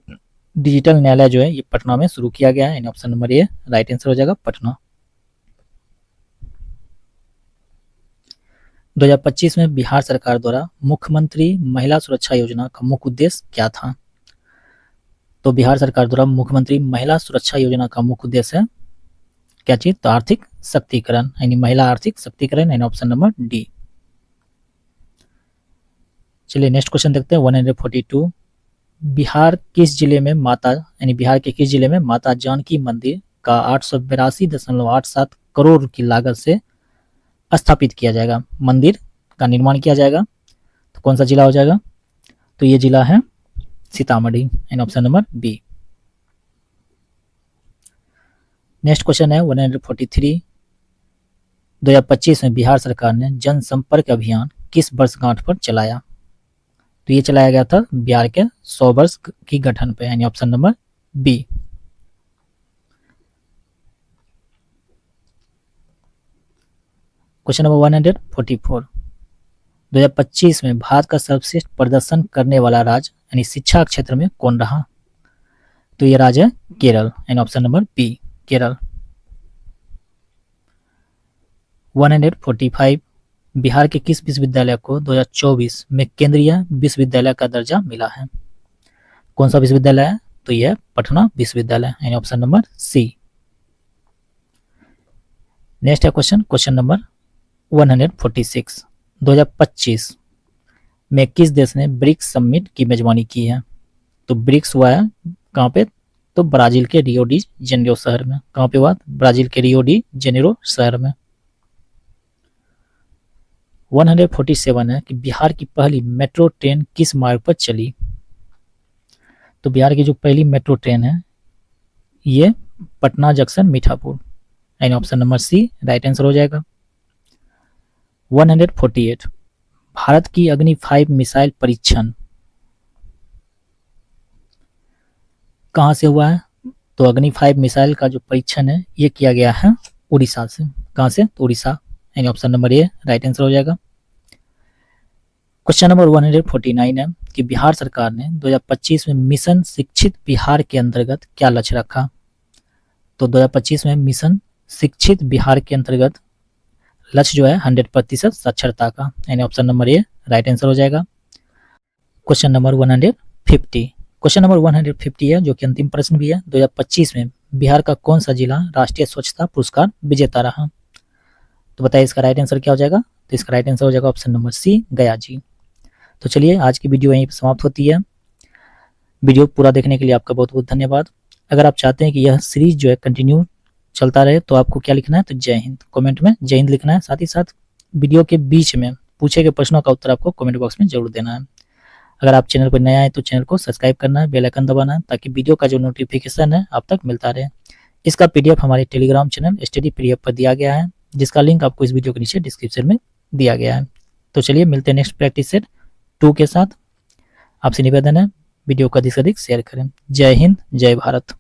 डिजिटल न्यायालय जो है ये पटना में शुरू किया गया है, यानी option number A right answer हो जाएगा पटना। 2025 में बिहार सरकार द्वारा मुख्यमंत्री महिला सुरक्षा योजना का मुख्य उद्देश्य क्या था? तो बिहार सरकार द्वारा मुख्यमंत्री महिला सुरक्षा योजना का मुख्य उद्देश्य है क्या चीज? तो आर्थिक शक्तिकरण, यानी महिला आर्थिक शक्तिकरण, यानी ऑप्शन नंबर डी। चलिए नेक्स्ट क्वेश्चन देखते हैं 142, बिहार किस जिले में बिहार के किस जिले में माता जानकी मंदिर का 882.87 करोड़ की लागत से स्थापित किया जाएगा, मंदिर का निर्माण किया जाएगा? तो कौन सा जिला हो जाएगा? तो ये जिला है Sitamarhi, and option number B. Next question है 143, 2025 में बिहार सरकार ने जनसंपर्क अभियान किस वर्षगांठ पर चलाया? तो ये चलाया गया था बिहार के 100 वर्ष की गठन पे, यानी option number B. Question number 144, 2025 में भारत का सर्वश्रेष्ठ प्रदर्शन करने वाला राज्य यानी शिक्षा क्षेत्र में कौन रहा? तो ये राज्य है केरल, यानी option number B Kerala. 145, Bihar के किस विश्वविद्यालय को 2024 में केंद्रीय विश्वविद्यालय का दर्जा मिला है? कौन सा विश्वविद्यालय है? तो यह पटना विश्वविद्यालय, यानी ऑप्शन नंबर सी। नेक्स्ट है क्वेश्चन नंबर 146, 2025 में किस देश ने ब्रिक्स समिट की मेजबानी की है? तो ब्रिक्स हुआ है कहाँ पे? तो ब्राजील के रियो डी जेनेरो शहर में। कहाँ पे हुआ? ब्राजील के रियो डी जेनेरो शहर में। 147 है कि बिहार की पहली मेट्रो ट्रेन किस मार्ग पर चली? तो बिहार की जो पहली मेट्रो ट्रेन है ये पटना जंक्शन मीठापुर, यानी option number C right answer हो जाएगा। 148 भारत की अग्नि 5 मिसाइल परीक्षण कहाँ से हुआ है? तो अग्नि 5 मिसाइल का जो परीक्षण है ये किया गया है उड़ीसा से। कहाँ से? तो उड़ीसा, यानी option number A right answer हो जाएगा। क्वेश्चन नंबर 149 है कि बिहार सरकार ने 2025 में मिशन शिक्षित बिहार के अंतर्गत क्या लक्ष्य रखा? तो 2025 में मिशन शिक्षित बिहार के अंतर्गत लक्ष्य जो है 100% साक्षरता का, यानी option number A right answer हो जाएगा। क्वेश्चन नंबर 150, क्वेश्चन नंबर 150 है जो कि अंतिम प्रश्न भी है। 2025 में बिहार का कौन सा जिला राष्ट्रीय स्वच्छता पुरस्कार विजेता रहा? तो बताइए इसका राइट आंसर क्या हो जाएगा? तो इसका राइट आंसर हो जाएगा ऑप्शन नंबर सी गया जी। तो चलिए आज की वीडियो यहीं पर समाप्त होती है। वीडियो पूरा देखने के लिए आपका बहुत बहुत धन्यवाद। अगर आप चाहते हैं कि यह सीरीज जो है कंटिन्यू चलता रहे तो आपको क्या लिखना है? तो जय हिंद, कमेंट में जय हिंद लिखना है। साथ ही साथ वीडियो के बीच में पूछे गए प्रश्नों का उत्तर आपको कमेंट बॉक्स में जरूर देना है। अगर आप चैनल पर नया है तो चैनल को सब्सक्राइब करना है, बेल आइकन दबाना है ताकि वीडियो का जो नोटिफिकेशन है आप तक मिलता रहे। इसका पीडीएफ हमारे टेलीग्राम चैनल स्टडी पीडीएफ पर दिया गया है, जिसका लिंक आपको इस वीडियो के नीचे डिस्क्रिप्शन में दिया गया है। तो चलिए मिलते हैं नेक्स्ट प्रैक्टिस सेट 2 के साथ। आपसे निवेदन है वीडियो को अधिक से अधिक शेयर करें। जय हिंद, जय भारत।